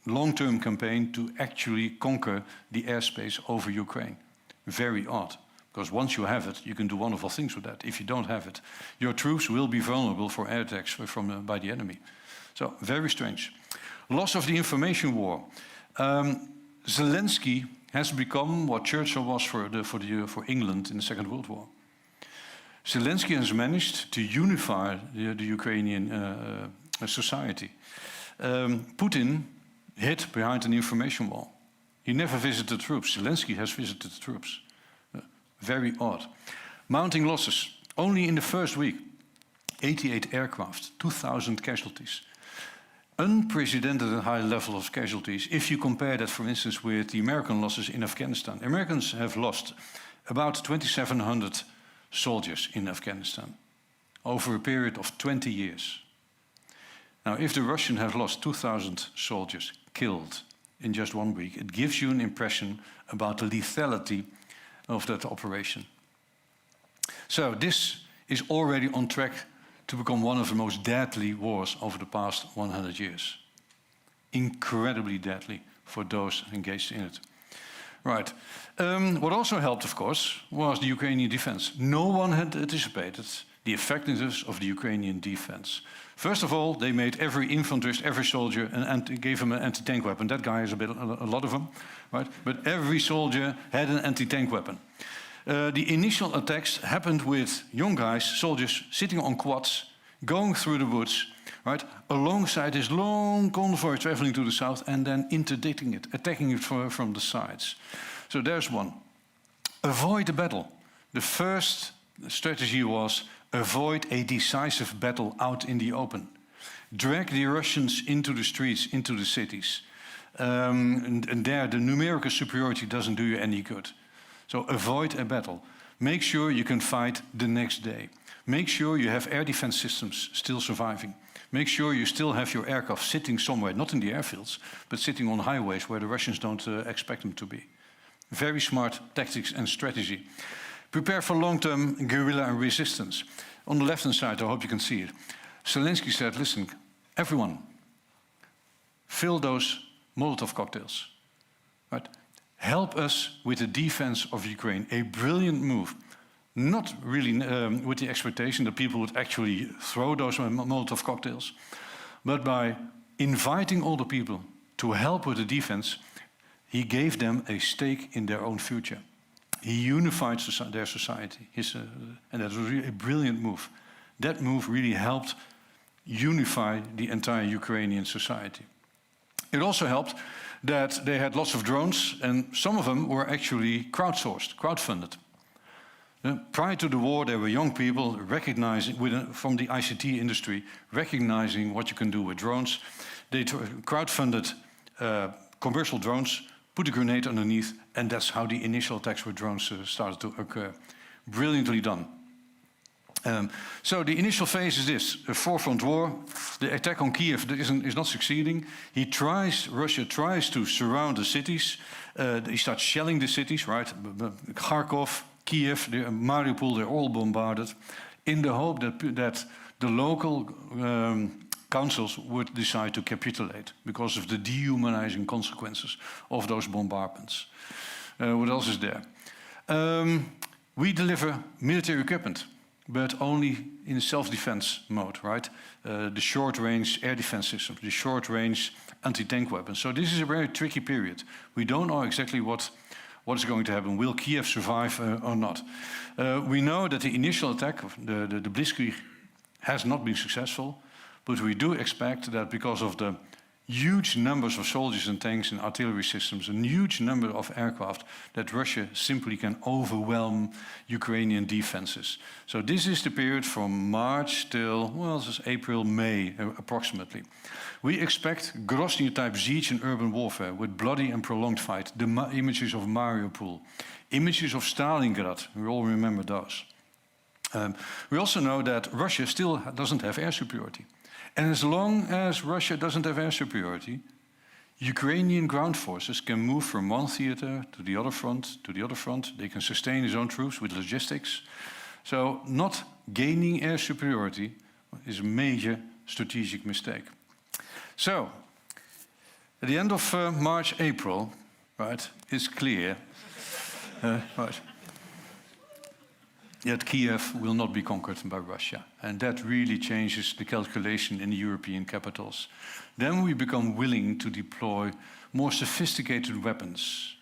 long-term campaign to actually conquer the airspace over Ukraine. Very odd, because once you have it, you can do wonderful things with that. If you don't have it, your troops will be vulnerable for air attacks by the enemy. So, very strange. Loss of the information war. Zelensky has become what Churchill was for England in the Second World War. Zelensky has managed to unify the Ukrainian society. Putin hid behind an information wall. He never visited troops. Zelensky has visited the troops. Very odd. Mounting losses. Only in the first week, 88 aircraft, 2,000 casualties. Unprecedented and high level of casualties if you compare that, for instance, with the American losses in Afghanistan. Americans have lost about 2,700 soldiers in Afghanistan over a period of 20 years. Now, if the Russians have lost 2,000 soldiers killed in just 1 week, it gives you an impression about the lethality of that operation. So this is already on track to become one of the most deadly wars over the past 100 years. Incredibly deadly for those engaged in it. Right. What also helped, of course, was the Ukrainian defense. No one had anticipated the effectiveness of the Ukrainian defense. First of all, they made every infanterist, every soldier, and gave him an anti-tank weapon. That guy has a lot of them, right? But every soldier had an anti-tank weapon. The initial attacks happened with young guys, soldiers, sitting on quads, going through the woods, right, alongside this long convoy traveling to the south, and then interdicting it, attacking it from the sides. So there's one. Avoid the battle. The first strategy was avoid a decisive battle out in the open. Drag the Russians into the streets, into the cities. And there, the numerical superiority doesn't do you any good. So avoid a battle. Make sure you can fight the next day. Make sure you have air defense systems still surviving. Make sure you still have your aircraft sitting somewhere, not in the airfields, but sitting on highways where the Russians don't expect them to be. Very smart tactics and strategy. Prepare for long-term guerrilla and resistance. On the left-hand side, I hope you can see it. Zelensky said, listen, everyone, fill those Molotov cocktails. Right? Help us with the defense of Ukraine. A brilliant move. Not really with the expectation that people would actually throw those Molotov cocktails, but by inviting all the people to help with the defense, he gave them a stake in their own future. He unified their society, and that was really a brilliant move. That move really helped unify the entire Ukrainian society. It also helped that they had lots of drones, and some of them were actually crowdsourced, crowdfunded. Prior to the war, there were young people recognizing, from the ICT industry, recognizing what you can do with drones. They crowdfunded commercial drones, put a grenade underneath, and that's how the initial attacks with drones started to occur. Brilliantly done. So the initial phase is this: a four-front war. The attack on Kiev is not succeeding. Russia tries to surround the cities. He starts shelling the cities, right? Kharkov, Kiev, Mariupol, they're all bombarded, in the hope that the local councils would decide to capitulate because of the dehumanizing consequences of those bombardments. What else is there? We deliver military equipment, but only in self-defense mode, right? The short-range air defense system, the short-range anti-tank weapons. So this is a very tricky period. We don't know exactly what is going to happen. Will Kiev survive or not? We know that the initial attack, the Blitzkrieg, has not been successful, but we do expect that because of the huge numbers of soldiers and tanks and artillery systems, a huge number of aircraft that Russia simply can overwhelm Ukrainian defenses. So this is the period from March till, well, this is April, May, approximately. We expect Grozny-type siege and urban warfare with bloody and prolonged fight, the images of Mariupol, images of Stalingrad, we all remember those. We also know that Russia still doesn't have air superiority. And as long as Russia doesn't have air superiority, Ukrainian ground forces can move from one theater to the other front, to the other front. They can sustain his own troops with logistics. So not gaining air superiority is a major strategic mistake. So, at the end of March, April, right, it's clear, right, that Kiev will not be conquered by Russia. And that really changes the calculation in the European capitals. Then we become willing to deploy more sophisticated weapons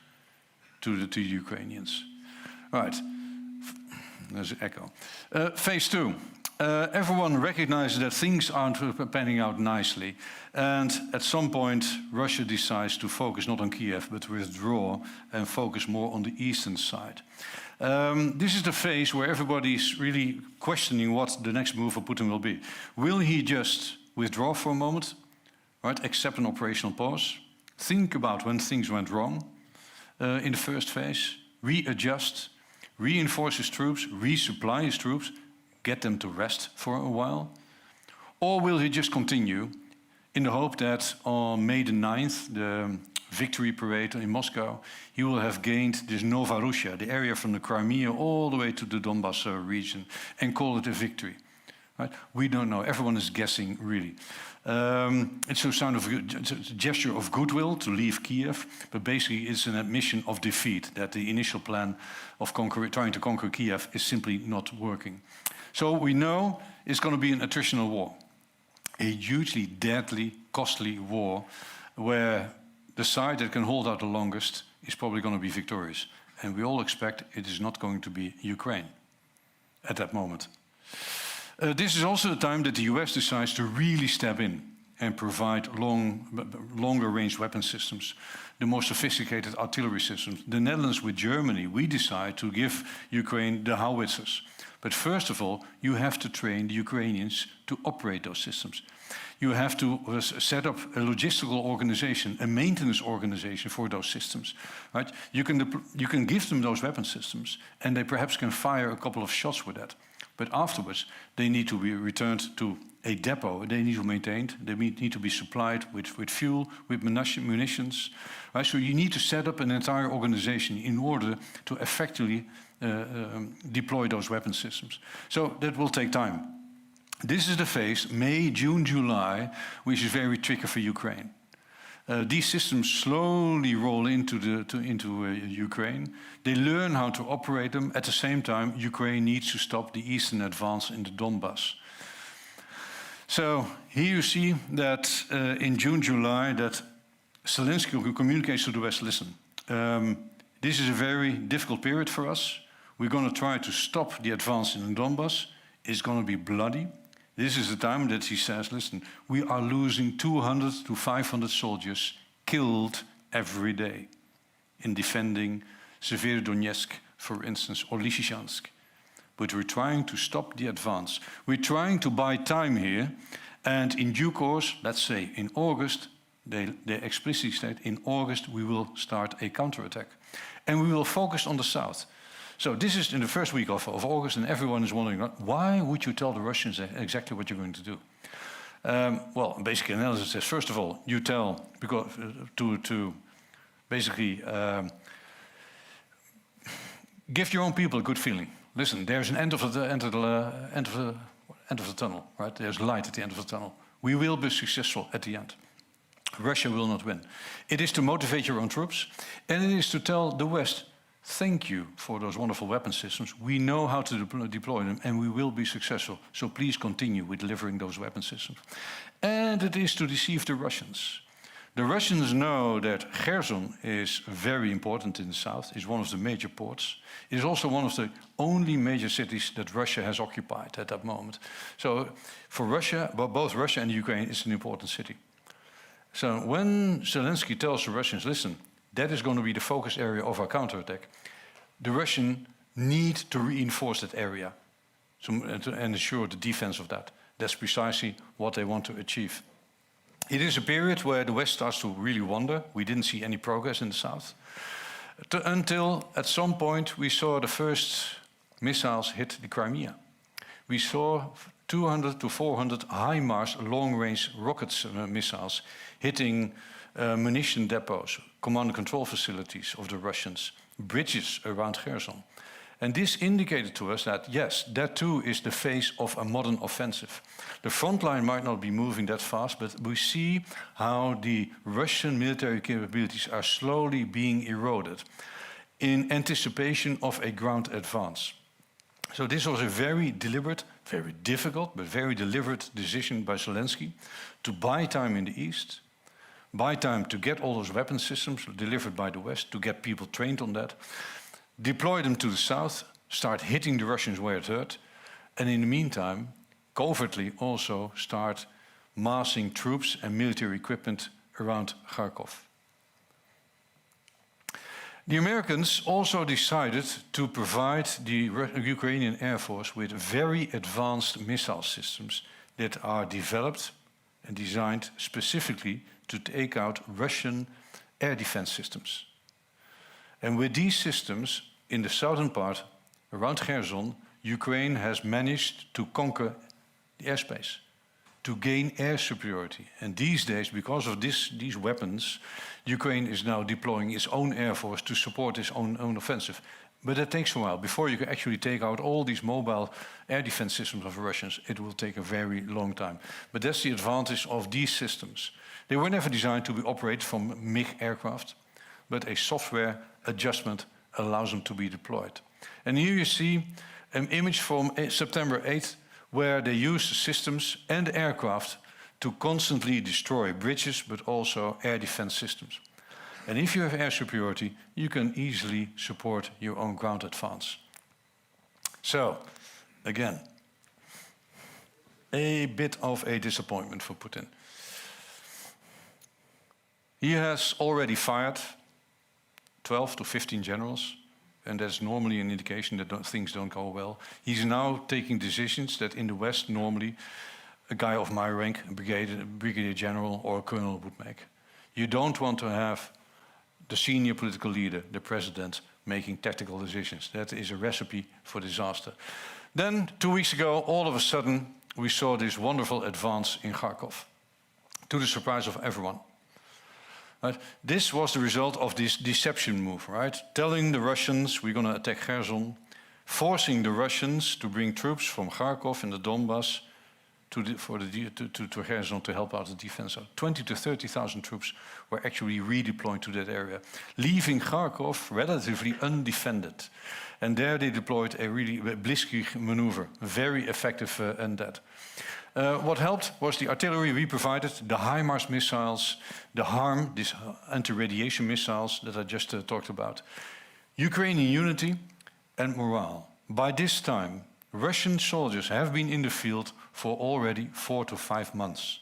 to the Ukrainians. Right, there's an echo. Phase 2. Everyone recognizes that things aren't panning out nicely. And at some point, Russia decides to focus not on Kiev, but withdraw and focus more on the eastern side. This is the phase where everybody's really questioning what the next move of Putin will be. Will he just withdraw for a moment, right? Accept an operational pause, think about when things went wrong in the first phase, readjust, reinforce his troops, resupply his troops, get them to rest for a while? Or will he just continue in the hope that on May the 9th, the victory parade in Moscow, he will have gained this Nova Russia, the area from the Crimea all the way to the Donbass region, and call it a victory? Right? We don't know. Everyone is guessing, really. It's a gesture of goodwill to leave Kiev, but basically it's an admission of defeat, that the initial plan of trying to conquer Kiev is simply not working. So we know it's going to be an attritional war, a hugely deadly, costly war, where the side that can hold out the longest is probably going to be victorious. And we all expect it is not going to be Ukraine at that moment. This is also the time that the US decides to really step in and provide longer-range weapon systems, the more sophisticated artillery systems. The Netherlands with Germany, we decide to give Ukraine the howitzers. But first of all, you have to train the Ukrainians to operate those systems. You have to set up a logistical organization, a maintenance organization for those systems. Right? You can give them those weapon systems, and they perhaps can fire a couple of shots with that. But afterwards, they need to be returned to a depot. They need to be maintained. They need to be supplied with fuel, with munitions. Right? So you need to set up an entire organization in order to effectively deploy those weapon systems. So that will take time. This is the phase, May, June, July, which is very tricky for Ukraine. These systems slowly roll into Ukraine. They learn how to operate them. At the same time, Ukraine needs to stop the eastern advance in the Donbass. So here you see that in June, July, that Zelensky communicates to the West, listen, this is a very difficult period for us. We're going to try to stop the advance in the Donbass. It's going to be bloody. This is the time that he says, listen, we are losing 200 to 500 soldiers killed every day in defending Severodonetsk, for instance, or Lysychansk. But we're trying to stop the advance. We're trying to buy time here, and in due course, let's say in August, they explicitly state, in August we will start a counterattack. And we will focus on the south. So this is in the first week of August, and everyone is wondering, why would you tell the Russians exactly what you're going to do? Well, basic analysis is, first of all, you tell because to basically give your own people a good feeling. Listen, there's an end of the tunnel, right? There's light at the end of the tunnel. We will be successful at the end. Russia will not win. It is to motivate your own troops, and it is to tell the West, thank you for those wonderful weapon systems. We know how to deploy them, and we will be successful. So please continue with delivering those weapon systems. And it is to deceive the Russians. The Russians know that Kherson is very important in the south. It's one of the major ports. It is also one of the only major cities that Russia has occupied at that moment. So for Russia, both Russia and Ukraine, it's an important city. So when Zelensky tells the Russians, listen, that is going to be the focus area of our counterattack, the Russians need to reinforce that area and ensure the defense of that. That's precisely what they want to achieve. It is a period where the West starts to really wonder. We didn't see any progress in the South. Until at some point we saw the first missiles hit the Crimea. We saw 200 to 400 HIMARS long-range rocket missiles hitting munition depots, command and control facilities of the Russians, bridges around Kherson. And this indicated to us that, yes, that too is the phase of a modern offensive. The front line might not be moving that fast, but we see how the Russian military capabilities are slowly being eroded in anticipation of a ground advance. So this was a very deliberate, very difficult, but very deliberate decision by Zelensky to buy time in the East, buy time to get all those weapon systems delivered by the West, to get people trained on that, deploy them to the south, start hitting the Russians where it hurt, and in the meantime, covertly also start massing troops and military equipment around Kharkov. The Americans also decided to provide the Ukrainian Air Force with very advanced missile systems that are developed and designed specifically to take out Russian air defense systems. And with these systems, in the southern part, around Kherson, Ukraine has managed to conquer the airspace, to gain air superiority. And these days, because of these weapons, Ukraine is now deploying its own air force to support its own offensive. But that takes a while. Before you can actually take out all these mobile air defense systems of the Russians, it will take a very long time. But that's the advantage of these systems. They were never designed to be operated from MiG aircraft, but a software adjustment allows them to be deployed. And here you see an image from September 8th, where they use the systems and the aircraft to constantly destroy bridges, but also air defense systems. And if you have air superiority, you can easily support your own ground advance. So, again, a bit of a disappointment for Putin. He has already fired 12 to 15 generals, and that's normally an indication that things don't go well. He's now taking decisions that in the West normally a guy of my rank, a brigadier general or a colonel would make. You don't want to have the senior political leader, the president, making tactical decisions. That is a recipe for disaster. Then, 2 weeks ago, all of a sudden, we saw this wonderful advance in Kharkov, to the surprise of everyone. Right? This was the result of this deception move, right? Telling the Russians we're going to attack Kherson, forcing the Russians to bring troops from Kharkov and the Donbass to Kherson to help out the defense. So 20 to 30,000 troops were actually redeployed to that area, leaving Kharkov relatively undefended. And there they deployed a really blitzkrieg maneuver, very effective in that. What helped was the artillery we provided, the HIMARS missiles, the HARM, these anti-radiation missiles that I just talked about. Ukrainian unity and morale. By this time, Russian soldiers have been in the field for already 4 to 5 months.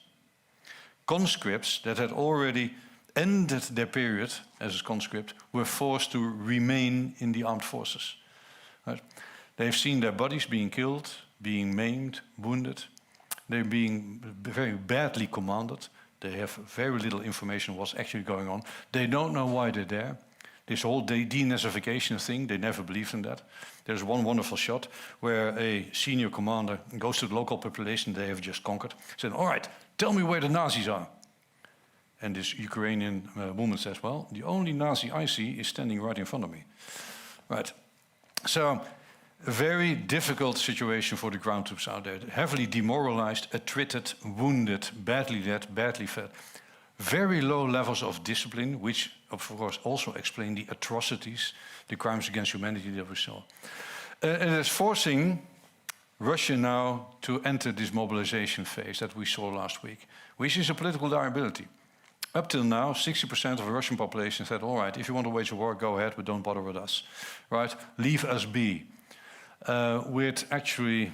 Conscripts that had already ended their period as a conscript were forced to remain in the armed forces. Right? They've seen their bodies being killed, being maimed, wounded. They're being very badly commanded. They have very little information on what's actually going on. They don't know why they're there. This whole denazification thing, they never believed in that. There's one wonderful shot where a senior commander goes to the local population they have just conquered, said, all right, tell me where the Nazis are. And this Ukrainian woman says, well, the only Nazi I see is standing right in front of me. Right. So, a very difficult situation for the ground troops out there. Heavily demoralized, attrited, wounded, badly dead, badly fed. Very low levels of discipline, which of course also explain the atrocities, the crimes against humanity that we saw. And it's forcing Russia now to enter this mobilization phase that we saw last week, which is a political liability. Up till now, 60% of the Russian population said, all right, if you want to wage a war, go ahead, but don't bother with us. Right? Leave us be. With actually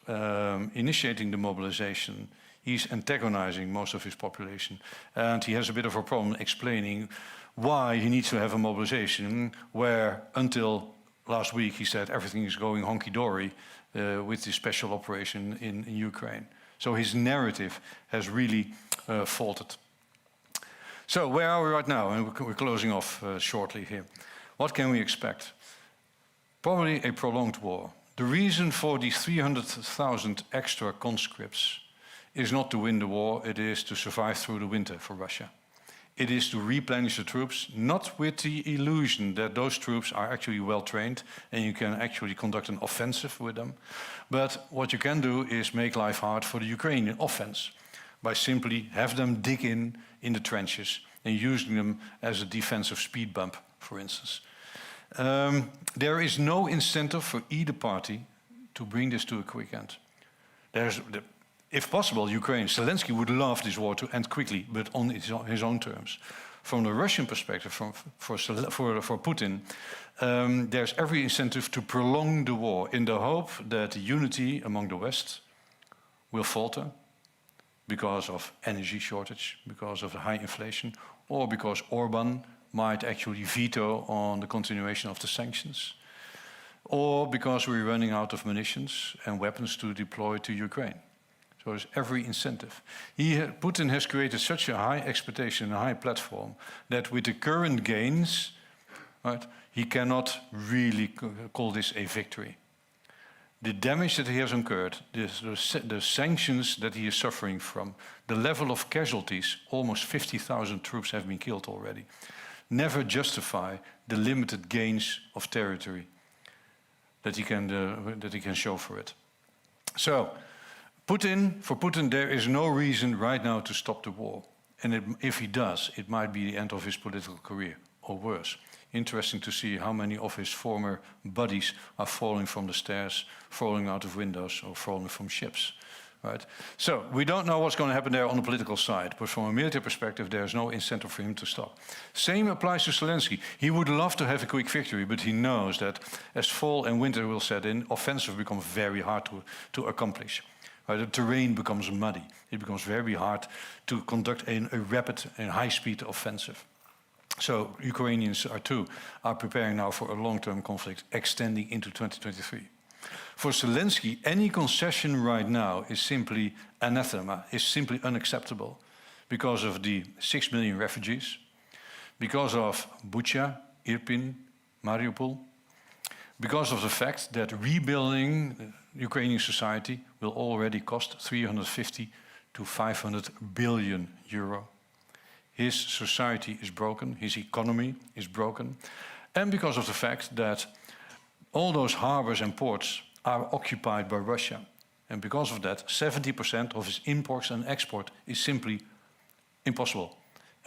initiating the mobilization, He's antagonizing most of his population. And he has a bit of a problem explaining why he needs to have a mobilization where until last week he said everything is going honky-dory with this special operation in Ukraine. So his narrative has really faltered. So where are we right now? And we're closing off shortly here. What can we expect? Probably a prolonged war. The reason for these 300,000 extra conscripts is not to win the war, it is to survive through the winter for Russia. It is to replenish the troops, not with the illusion that those troops are actually well trained and you can actually conduct an offensive with them. But what you can do is make life hard for the Ukrainian offense by simply have them dig in the trenches and using them as a defensive speed bump, for instance. There is no incentive for either party to bring this to a quick end. If possible, Ukraine, Zelensky would love this war to end quickly, but on his own terms. From the Russian perspective, for Putin, there's every incentive to prolong the war in the hope that the unity among the West will falter because of energy shortage, because of the high inflation, or because Orban might actually veto on the continuation of the sanctions, or because we're running out of munitions and weapons to deploy to Ukraine. So there's every incentive. Putin has created such a high expectation, a high platform, that with the current gains, right, he cannot really call this a victory. The damage that he has incurred, the sanctions that he is suffering from, the level of casualties, almost 50,000 troops have been killed already, never justify the limited gains of territory that he can show for it. So, for Putin, there is no reason right now to stop the war. And if he does, it might be the end of his political career, or worse. Interesting to see how many of his former buddies are falling from the stairs, falling out of windows, or falling from ships. Right? So we don't know what's going to happen there on the political side, but from a military perspective, there's no incentive for him to stop. Same applies to Zelensky. He would love to have a quick victory, but he knows that as fall and winter will set in, offensive becomes very hard to accomplish. Right? The terrain becomes muddy. It becomes very hard to conduct a rapid and high-speed offensive. So Ukrainians are preparing now for a long-term conflict extending into 2023. For Zelensky, any concession right now is simply anathema, is simply unacceptable because of the 6 million refugees, because of Bucha, Irpin, Mariupol, because of the fact that rebuilding Ukrainian society will already cost 350 to 500 billion euro. His society is broken, his economy is broken, and because of the fact that all those harbors and ports are occupied by Russia. And because of that, 70% of his imports and export is simply impossible.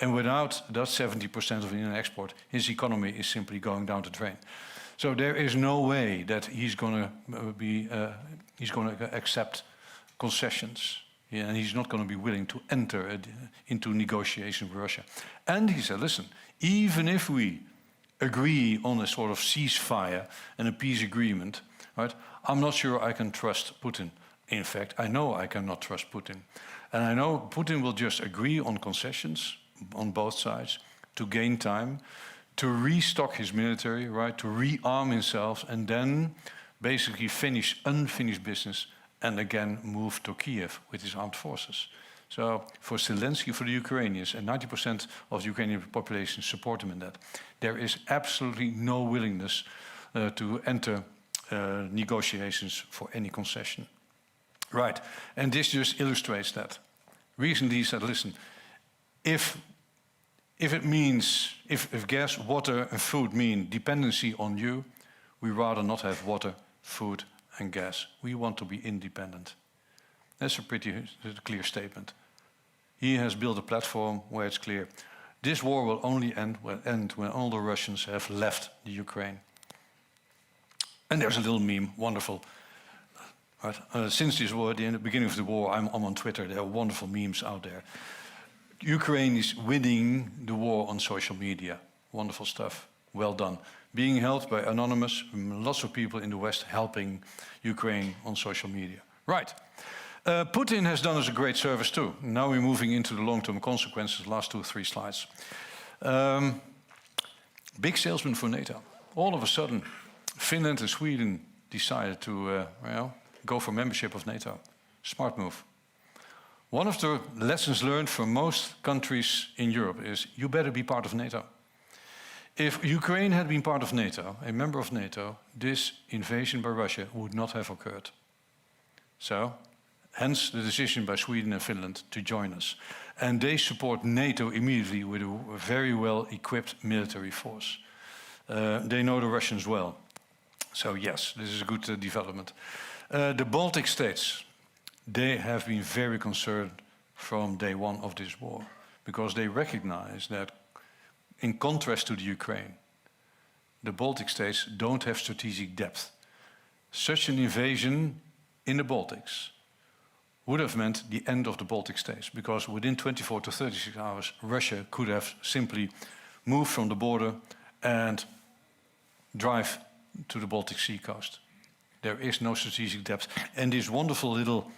And without that 70% of in export, his economy is simply going down the drain. So there is no way that he's going to accept concessions. Yeah, and he's not going to be willing to enter into negotiation with Russia. And he said, listen, even if we agree on a sort of ceasefire and a peace agreement, right, I'm not sure I can trust Putin. In fact, I know I cannot trust Putin. And I know Putin will just agree on concessions on both sides to gain time, to restock his military, right, to rearm himself, and then basically finish unfinished business and again move to Kiev with his armed forces. So for Zelensky, for the Ukrainians, and 90% of the Ukrainian population support him in that, there is absolutely no willingness to enter negotiations for any concession. Right, and this just illustrates that. Recently he said, listen, if gas, water and food mean dependency on you, we rather not have water, food and gas. We want to be independent. That's a pretty clear statement. He has built a platform where it's clear. This war will only end when all the Russians have left the Ukraine. And there's a little meme, wonderful. Right? Since this war, at the beginning of the war, I'm on Twitter. There are wonderful memes out there. Ukraine is winning the war on social media. Wonderful stuff. Well done. Being held by anonymous, lots of people in the West helping Ukraine on social media. Right. Putin has done us a great service too. Now we're moving into the long-term consequences, last 2 or 3 slides. Big salesman for NATO. All of a sudden, Finland and Sweden decided to go for membership of NATO. Smart move. One of the lessons learned for most countries in Europe is you better be part of NATO. If Ukraine had been part of NATO, a member of NATO, this invasion by Russia would not have occurred. So, hence the decision by Sweden and Finland to join us. And they support NATO immediately with a very well-equipped military force. They know the Russians well. So yes, this is a good development. The Baltic states, they have been very concerned from day one of this war, because they recognize that in contrast to the Ukraine, the Baltic states don't have strategic depth. Such an invasion in the Baltics would have meant the end of the Baltic states, because within 24 to 36 hours, Russia could have simply moved from the border and drive to the Baltic Sea coast. There is no strategic depth. And this wonderful little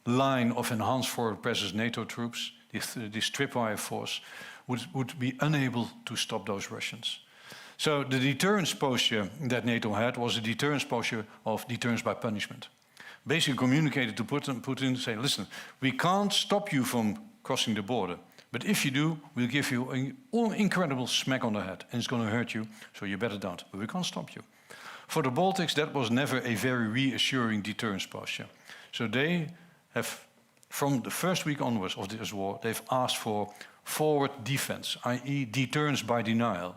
line of enhanced forward presence NATO troops, this tripwire force, would be unable to stop those Russians. So the deterrence posture that NATO had was a deterrence posture of deterrence by punishment. Basically communicated to Putin, say, listen, we can't stop you from crossing the border, but if you do, we'll give you an incredible smack on the head, and it's going to hurt you, so you better don't, but we can't stop you. For the Baltics, that was never a very reassuring deterrence posture. So they have, from the first week onwards of this war, they've asked for forward defense, i.e. deterrence by denial,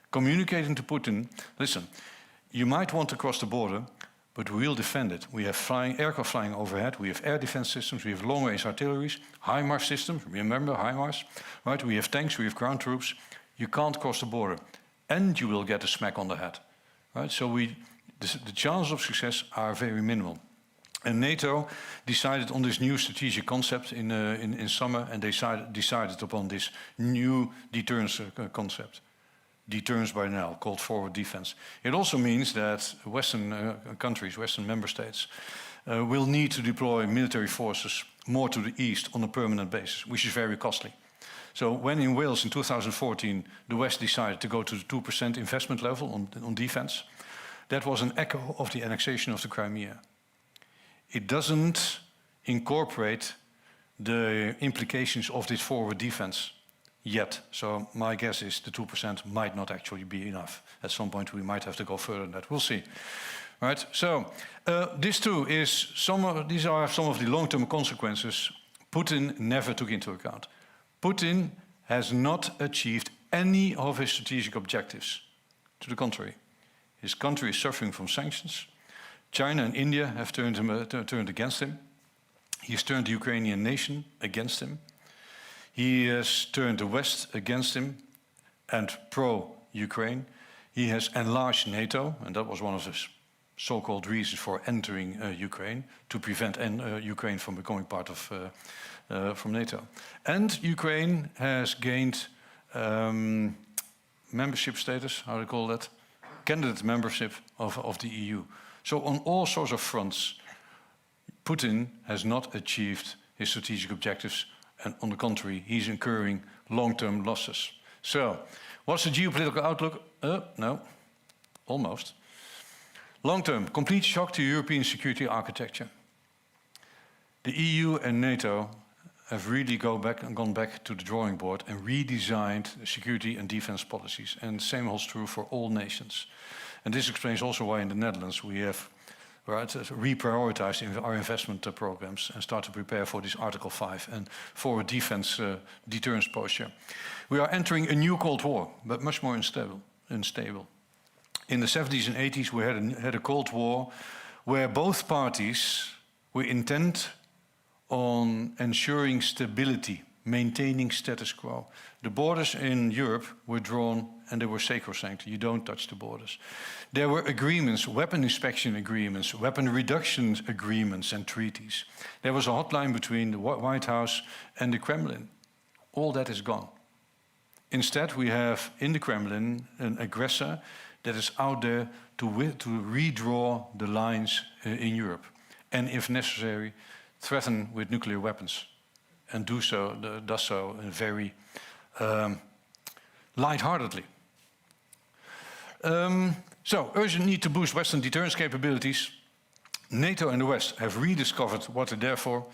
communicating to Putin, listen, you might want to cross the border, but we'll defend it. We have aircraft flying overhead, we have air defense systems, we have long-range artilleries, HIMARS systems, remember HIMARS, right? We have tanks, we have ground troops. You can't cross the border, and you will get a smack on the head, right? So the chances of success are very minimal. And NATO decided on this new strategic concept in summer, and they decided upon this new deterrence concept. Deterrence by now, called forward defense. It also means that Western countries, Western member states, will need to deploy military forces more to the east on a permanent basis, which is very costly. So when in Wales in 2014, the West decided to go to the 2% investment level on defense, that was an echo of the annexation of the Crimea. It doesn't incorporate the implications of this forward defense yet. So my guess is the 2% might not actually be enough. At some point we might have to go further than that. We'll see. Right? So this too is these are some of the long-term consequences Putin never took into account. Putin has not achieved any of his strategic objectives. To the contrary, his country is suffering from sanctions. China and India have turned against him. He's turned the Ukrainian nation against him. He has turned the West against him and pro-Ukraine. He has enlarged NATO, and that was one of his so-called reasons for entering Ukraine, to prevent Ukraine from becoming part of from NATO. And Ukraine has gained membership status, how do you call that? Candidate membership of the EU. So on all sorts of fronts, Putin has not achieved his strategic objectives, and on the contrary, he's incurring long-term losses. So, what's the geopolitical outlook? No, almost. Long-term, complete shock to European security architecture. The EU and NATO have really gone back to the drawing board and redesigned security and defense policies. And the same holds true for all nations. And this explains also why in the Netherlands we have reprioritized our investment programs and start to prepare for this Article 5 and for a defense deterrence posture. We are entering a new Cold War, but much more unstable. In the 70s and 80s we had a Cold War where both parties were intent on ensuring stability, maintaining status quo. The borders in Europe were drawn and they were sacrosanct. You don't touch the borders. There were agreements, weapon inspection agreements, weapon reduction agreements and treaties. There was a hotline between the White House and the Kremlin. All that is gone. Instead, we have in the Kremlin an aggressor that is out there to redraw the lines in Europe. And if necessary, threaten with nuclear weapons, and does so very lightheartedly. So, urgent need to boost Western deterrence capabilities. NATO and the West have rediscovered what they're there for.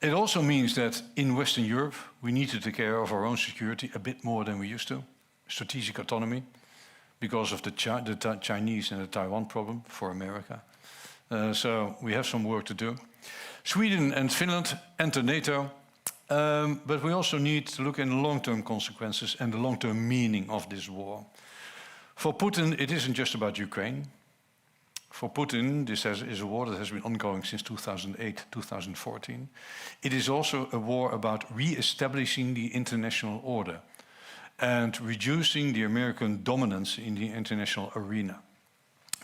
It also means that in Western Europe, we need to take care of our own security a bit more than we used to. Strategic autonomy, because of the Chinese and the Taiwan problem for America. So we have some work to do. Sweden and Finland enter NATO, but we also need to look at the long-term consequences and the long-term meaning of this war. For Putin, it isn't just about Ukraine. For Putin, this is a war that has been ongoing since 2008, 2014. It is also a war about re-establishing the international order and reducing the American dominance in the international arena.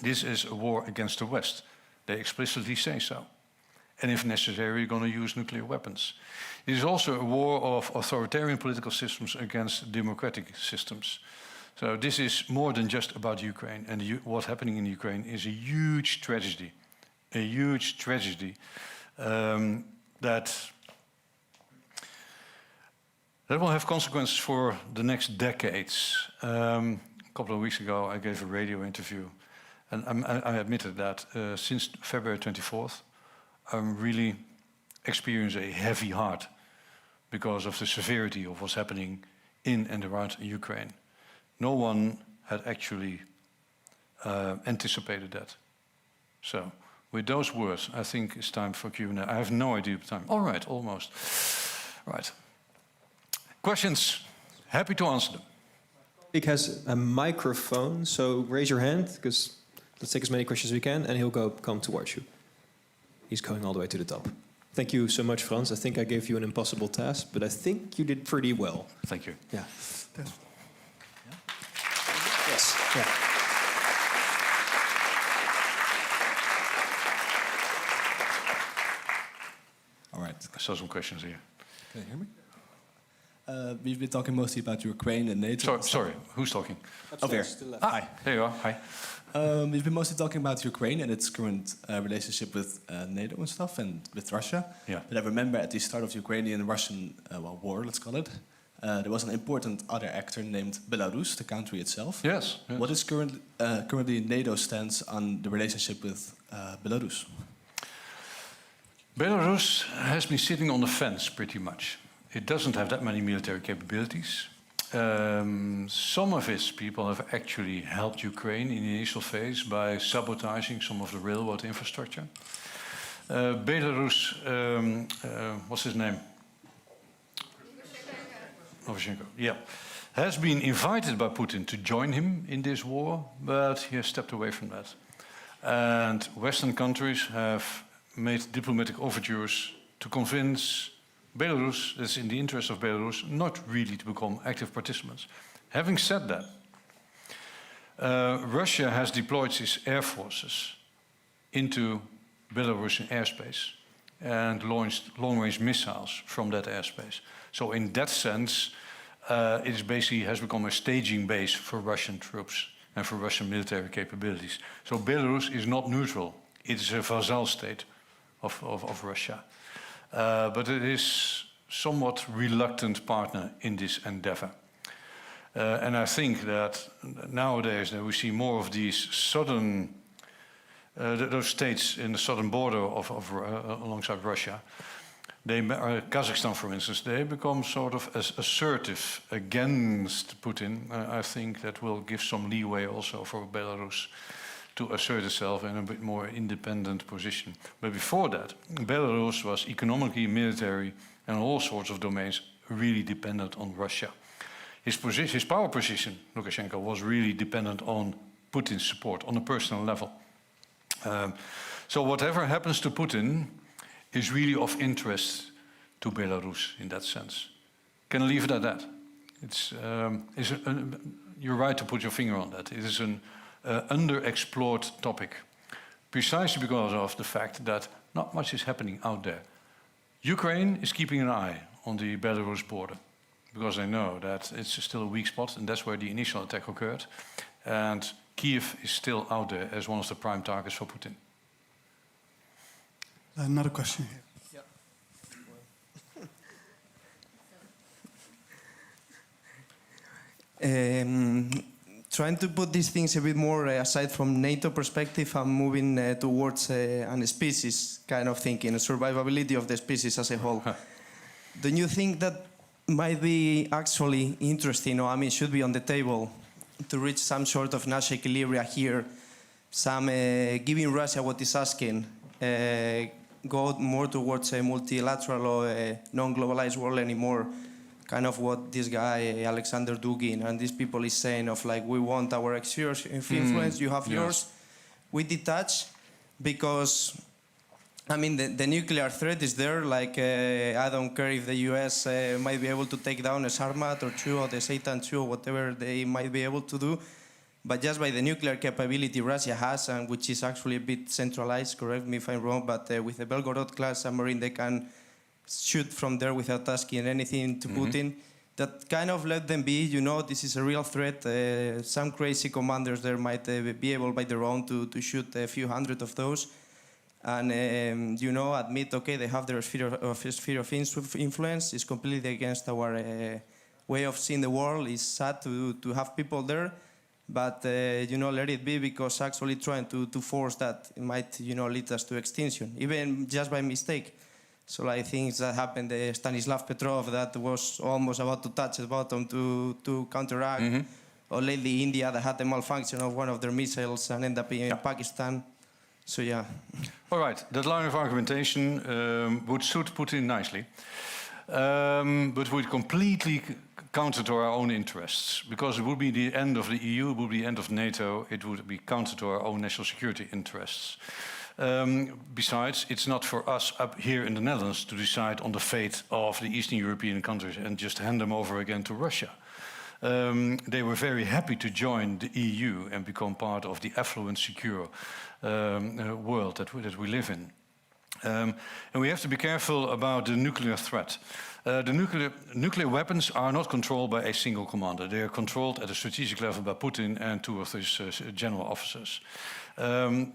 This is a war against the West. They explicitly say so. And if necessary, you're going to use nuclear weapons. It is also a war of authoritarian political systems against democratic systems. So this is more than just about Ukraine. And what's happening in Ukraine is a huge tragedy. A huge tragedy that will have consequences for the next decades. A couple of weeks ago, I gave a radio interview. And I admitted that since February 24th, I'm really experiencing a heavy heart because of the severity of what's happening in and around Ukraine. No one had actually anticipated that. So, with those words, I think it's time for Q&A. I have no idea of time. All right, almost. Right. Questions? Happy to answer them. He has a microphone, so raise your hand, because let's take as many questions as we can, and he'll come towards you. He's going all the way to the top. Thank you so much, Frans. I think I gave you an impossible task, but I think you did pretty well. Thank you. Yeah. Yes. Yeah. All right. I saw some questions here. Can you hear me? We've been talking mostly about Ukraine and NATO. Sorry, who's talking? Over here. Hi. There you are. Hi. We've been mostly talking about Ukraine and its current relationship with NATO and stuff, and with Russia. Yeah. But I remember at the start of the Ukrainian-Russian war, let's call it, there was an important other actor named Belarus, the country itself. Yes. What is currently NATO's stance on the relationship with Belarus? Belarus has been sitting on the fence pretty much. It doesn't have that many military capabilities. Some of its people have actually helped Ukraine in the initial phase by sabotaging some of the railroad infrastructure. Belarus, what's his name? Osinga, yeah. Has been invited by Putin to join him in this war, but he has stepped away from that. And Western countries have made diplomatic overtures to convince Belarus, that's in the interest of Belarus, not really to become active participants. Having said that, Russia has deployed its air forces into Belarusian airspace and launched long-range missiles from that airspace. So in that sense, it basically has become a staging base for Russian troops and for Russian military capabilities. So Belarus is not neutral. It is a vassal state of Russia. But it is somewhat reluctant partner in this endeavor. And I think that nowadays that we see more of these southern, those states in the southern border alongside Russia. Kazakhstan, for instance, they become sort of assertive against Putin. I think that will give some leeway also for Belarus to assert itself in a bit more independent position. But before that, Belarus was economically, military, and all sorts of domains really dependent on Russia. His power position, Lukashenko, was really dependent on Putin's support on a personal level. So whatever happens to Putin is really of interest to Belarus in that sense. Can I leave it at that? You're right to put your finger on that. It is an underexplored topic, precisely because of the fact that not much is happening out there. Ukraine is keeping an eye on the Belarus border because they know that it's still a weak spot, and that's where the initial attack occurred. And Kiev is still out there as one of the prime targets for Putin. Another question here. Trying to put these things a bit more aside from NATO perspective and moving towards a species kind of thinking, a survivability of the species as a whole. Don't you think that might be actually interesting, or I mean, should be on the table to reach some sort of national equilibrium here, some giving Russia what it's asking, go more towards a multilateral or a non-globalized world anymore, kind of what this guy, Alexander Dugin, and these people is saying of like, we want our sphere of influence, you have yours. We detach because, I mean, the nuclear threat is there. Like, I don't care if the US might be able to take down a Sarmat or two or the Satan 2 or whatever they might be able to do. But just by the nuclear capability Russia has, and which is actually a bit centralized, correct me if I'm wrong, but with the Belgorod-class submarine, they can shoot from there without asking anything to Putin. That kind of let them be, you know, this is a real threat. Some crazy commanders there might be able by their own to shoot a few hundred of those. And, you know, admit, okay, they have their sphere of influence. It's completely against our way of seeing the world. It's sad to have people there. But, you know, let it be, because actually trying to force that might, you know, lead us to extinction, even just by mistake. So like things that happened, Stanislav Petrov, that was almost about to touch the bottom to counteract. Or lately India, that had a malfunction of one of their missiles and ended up in Pakistan. So yeah. All right, that line of argumentation would suit Putin nicely, but would completely counter to our own interests, because it would be the end of the EU, it would be the end of NATO, it would be counter to our own national security interests. Besides, it's not for us up here in the Netherlands to decide on the fate of the Eastern European countries and just hand them over again to Russia. They were very happy to join the EU and become part of the affluent, secure world that we live in. And we have to be careful about the nuclear threat. The nuclear weapons are not controlled by a single commander. They are controlled at a strategic level by Putin and two of his general officers.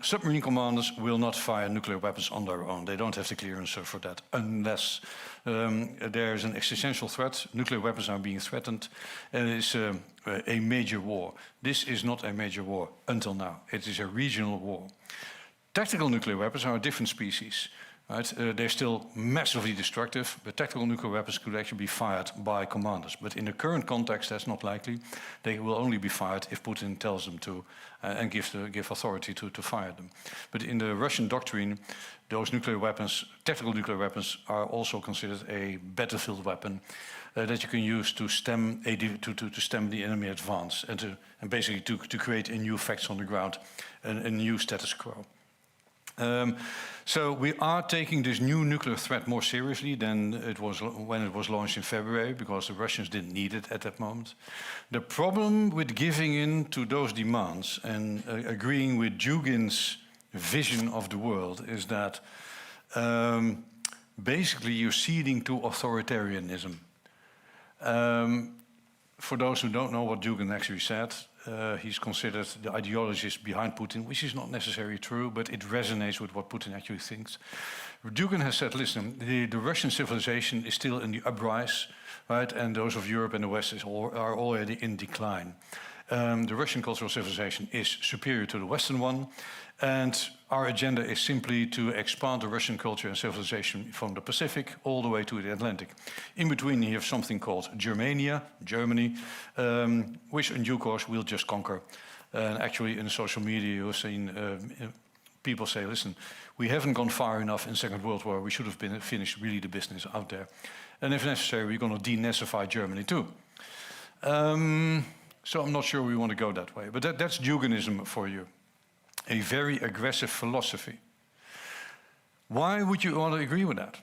Submarine commanders will not fire nuclear weapons on their own. They don't have the clearance for that, unless there is an existential threat. Nuclear weapons are being threatened, and it is a major war. This is not a major war until now. It is a regional war. Tactical nuclear weapons are a different species. Right? They're still massively destructive, but tactical nuclear weapons could actually be fired by commanders. But in the current context, that's not likely. They will only be fired if Putin tells them to and give authority to fire them. But in the Russian doctrine, those nuclear weapons, tactical nuclear weapons, are also considered a battlefield weapon that you can use to stem the enemy advance and basically to create a new facts on the ground, a new status quo. So we are taking this new nuclear threat more seriously than it was when it was launched in February, because the Russians didn't need it at that moment. The problem with giving in to those demands and agreeing with Dugin's vision of the world is that basically you're ceding to authoritarianism. For those who don't know what Dugin actually said, he's considered the ideologist behind Putin, which is not necessarily true, but it resonates with what Putin actually thinks. Dugin has said, listen, the Russian civilization is still in the uprise, right? And those of Europe and the West are already in decline. The Russian cultural civilization is superior to the Western one, and our agenda is simply to expand the Russian culture and civilization from the Pacific all the way to the Atlantic. In between, you have something called Germany, which in due course we'll just conquer. And actually, in social media, you've seen people say, listen, we haven't gone far enough in the Second World War. We should have finished really the business out there. And if necessary, we're going to denazify Germany too. So I'm not sure we want to go that way. But that's Duginism for you. A very aggressive philosophy. Why would you want to agree with that?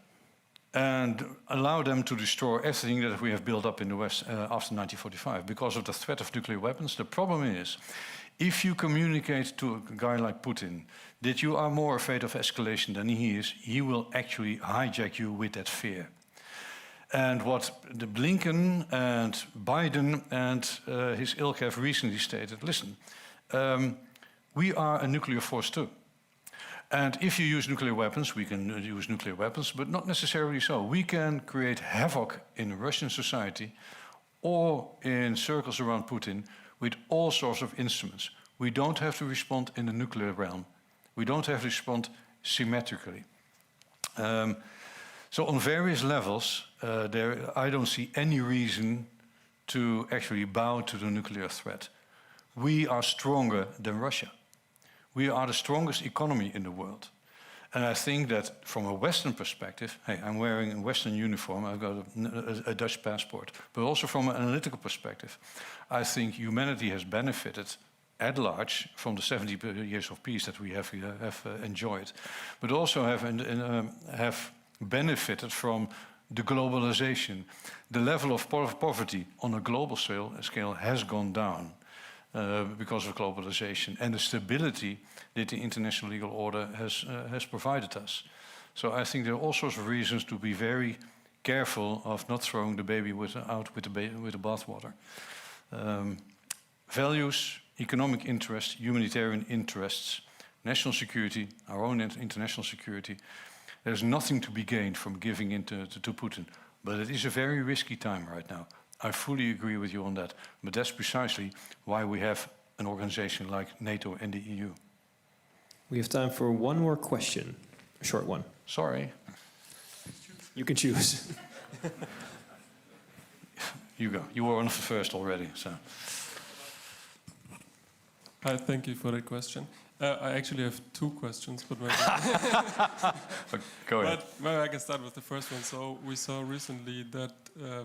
And allow them to destroy everything that we have built up in the West after 1945 because of the threat of nuclear weapons? The problem is, if you communicate to a guy like Putin that you are more afraid of escalation than he is, he will actually hijack you with that fear. And what the Blinken and Biden and his ilk have recently stated, listen, we are a nuclear force too. And if you use nuclear weapons, we can use nuclear weapons, but not necessarily so. We can create havoc in Russian society or in circles around Putin with all sorts of instruments. We don't have to respond in the nuclear realm. We don't have to respond symmetrically. So on various levels, I don't see any reason to actually bow to the nuclear threat. We are stronger than Russia. We are the strongest economy in the world. And I think that from a Western perspective, hey, I'm wearing a Western uniform, I've got a Dutch passport, but also from an analytical perspective, I think humanity has benefited at large from the 70 years of peace that we have enjoyed, but also have benefited from the globalization. The level of poverty on a global scale has gone down because of globalization, and the stability that the international legal order has provided us. So I think there are all sorts of reasons to be very careful of not throwing the baby out with the bathwater. Values, economic interests, humanitarian interests, national security, our own international security. There's nothing to be gained from giving in to Putin. But it is a very risky time right now. I fully agree with you on that. But that's precisely why we have an organization like NATO and the EU. We have time for one more question, a short one. Sorry. You can choose. You go. You were one of the first already. So. Hi, thank you for that question. I actually have two questions, but maybe go ahead. But maybe I can start with the first one. So we saw recently that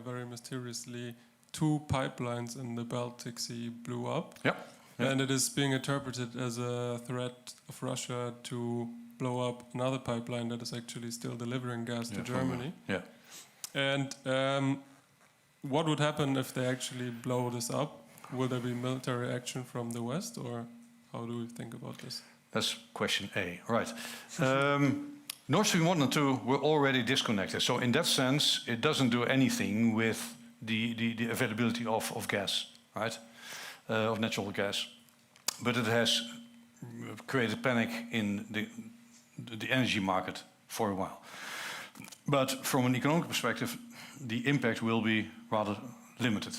very mysteriously 2 pipelines in the Baltic Sea blew up. Yep. And it is being interpreted as a threat of Russia to blow up another pipeline that is actually still delivering gas to Germany. Yeah. And what would happen if they actually blow this up? Will there be military action from the West, or how do we think about this? That's question A. Right. Nord Stream 1 and 2 were already disconnected. So in that sense, it doesn't do anything with the availability of gas, right? Of natural gas. But it has created panic in the energy market for a while. But from an economic perspective, the impact will be rather limited.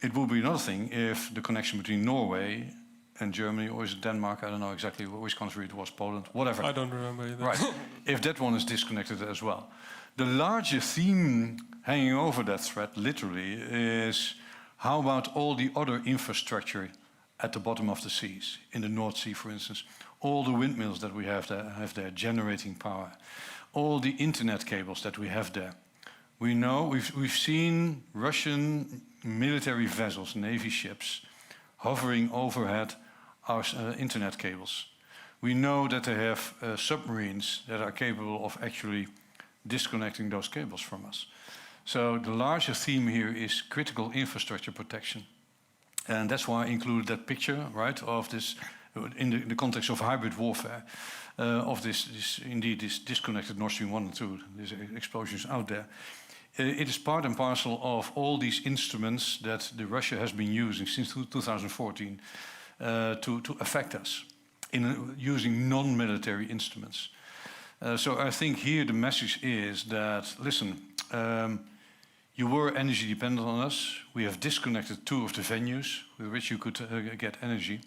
It would be another thing if the connection between Norway and Germany, or is it Denmark? I don't know exactly which country it was, Poland, whatever. I don't remember either. Right. If that one is disconnected as well. The larger theme hanging over that threat, literally, is how about all the other infrastructure at the bottom of the seas, in the North Sea, for instance, all the windmills that we have there generating power, all the internet cables that we have there. We know, we've seen Russian military vessels, Navy ships, hovering overhead our internet cables. We know that they have submarines that are capable of actually disconnecting those cables from us. So the larger theme here is critical infrastructure protection. And that's why I included that picture, right, of this, in the context of hybrid warfare, of this disconnected Nord Stream 1 and 2, these explosions out there. It is part and parcel of all these instruments that Russia has been using since 2014 to affect us, in using non-military instruments. So I think here the message is that, listen, you were energy dependent on us. We have disconnected 2 of the venues with which you could get energy,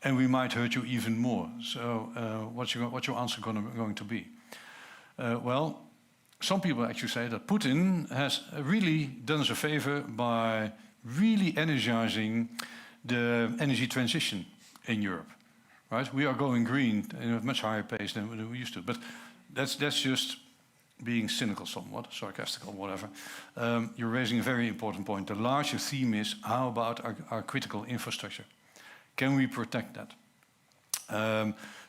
and we might hurt you even more. So what's your answer going to be? Well, some people actually say that Putin has really done us a favor by really energizing the energy transition in Europe. Right? We are going green in a much higher pace than we used to. But that's just being cynical somewhat, sarcastic or whatever. You're raising a very important point. The larger theme is, how about our critical infrastructure? Can we protect that?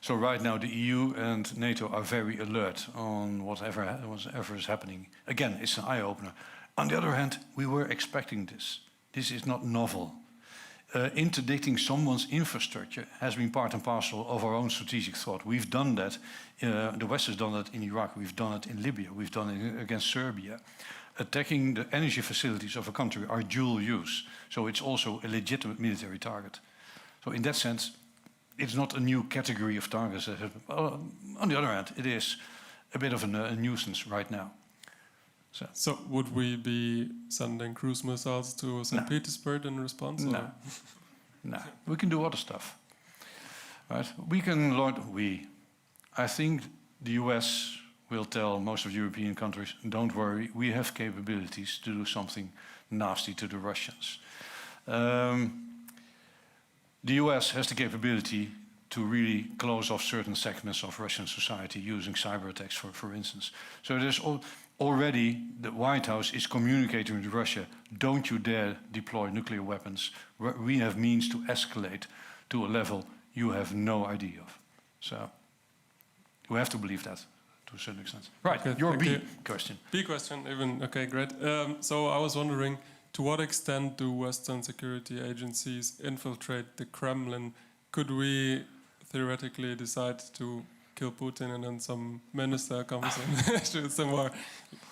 So right now the EU and NATO are very alert on whatever is happening. Again, it's an eye-opener. On the other hand, we were expecting this. This is not novel. Interdicting someone's infrastructure has been part and parcel of our own strategic thought. We've done that. The West has done that in Iraq. We've done it in Libya. We've done it against Serbia. Attacking the energy facilities of a country are dual use. So it's also a legitimate military target. So in that sense, it's not a new category of targets. On the other hand, it is a bit of a nuisance right now. So would we be sending cruise missiles to St. No. Petersburg in response? No. Or? No, we can do other stuff. Right? We can I think the US will tell most of European countries, don't worry, we have capabilities to do something nasty to the Russians. The US has the capability to really close off certain segments of Russian society using cyber attacks, for instance. So there's already, the White House is communicating with Russia, don't you dare deploy nuclear weapons. We have means to escalate to a level you have no idea of. So we have to believe that to a certain extent. Right, Okay, your thank B you. question. B question, even, okay, great. So I was wondering, to what extent do Western security agencies infiltrate the Kremlin? Could we theoretically decide to kill Putin and then some minister comes and shoots him? Or,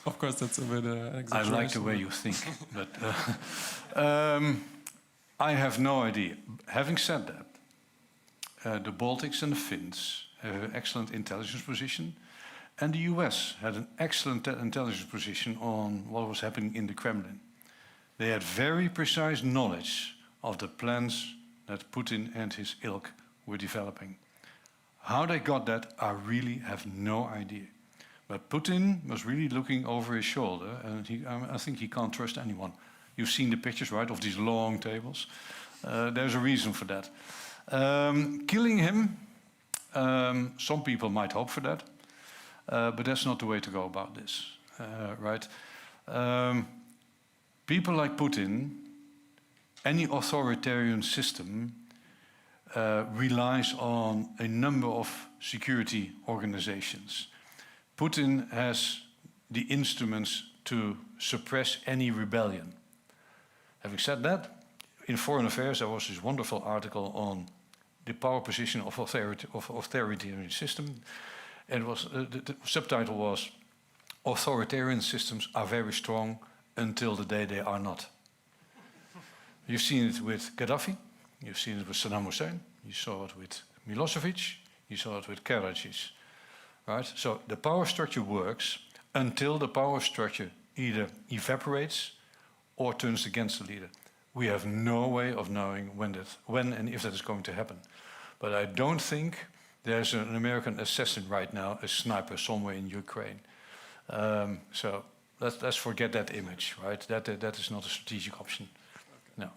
of course, that's a bit exaggeration. I like the way you think, but I have no idea. Having said that, the Baltics and the Finns have an excellent intelligence position, and the US had an excellent intelligence position on what was happening in the Kremlin. They had very precise knowledge of the plans that Putin and his ilk were developing. How they got that, I really have no idea. But Putin was really looking over his shoulder, and I think he can't trust anyone. You've seen the pictures, right, of these long tables. There's a reason for that. Killing him, some people might hope for that, but that's not the way to go about this, right? People like Putin, any authoritarian system relies on a number of security organizations. Putin has the instruments to suppress any rebellion. Having said that, in Foreign Affairs there was this wonderful article on the power position of authoritarian system, and the subtitle was "Authoritarian systems are very strong until the day they are not." You've seen it with Gaddafi, you've seen it with Saddam Hussein, you saw it with Milosevic, you saw it with Karadzic, right? So the power structure works until the power structure either evaporates or turns against the leader. We have no way of knowing when and if that is going to happen. But I don't think there's an American assassin right now, a sniper somewhere in Ukraine. So let's forget that image, right? That is not a strategic option. No.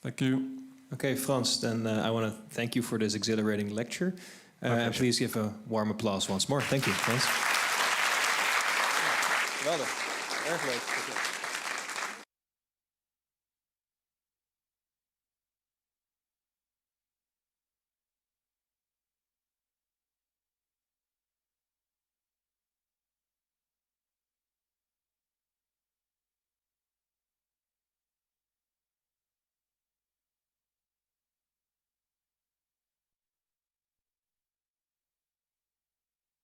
Thank you. Okay, Frans, then I want to thank you for this exhilarating lecture. And please give a warm applause once more. Thank you, Frans. Geweldig. Erg leuk.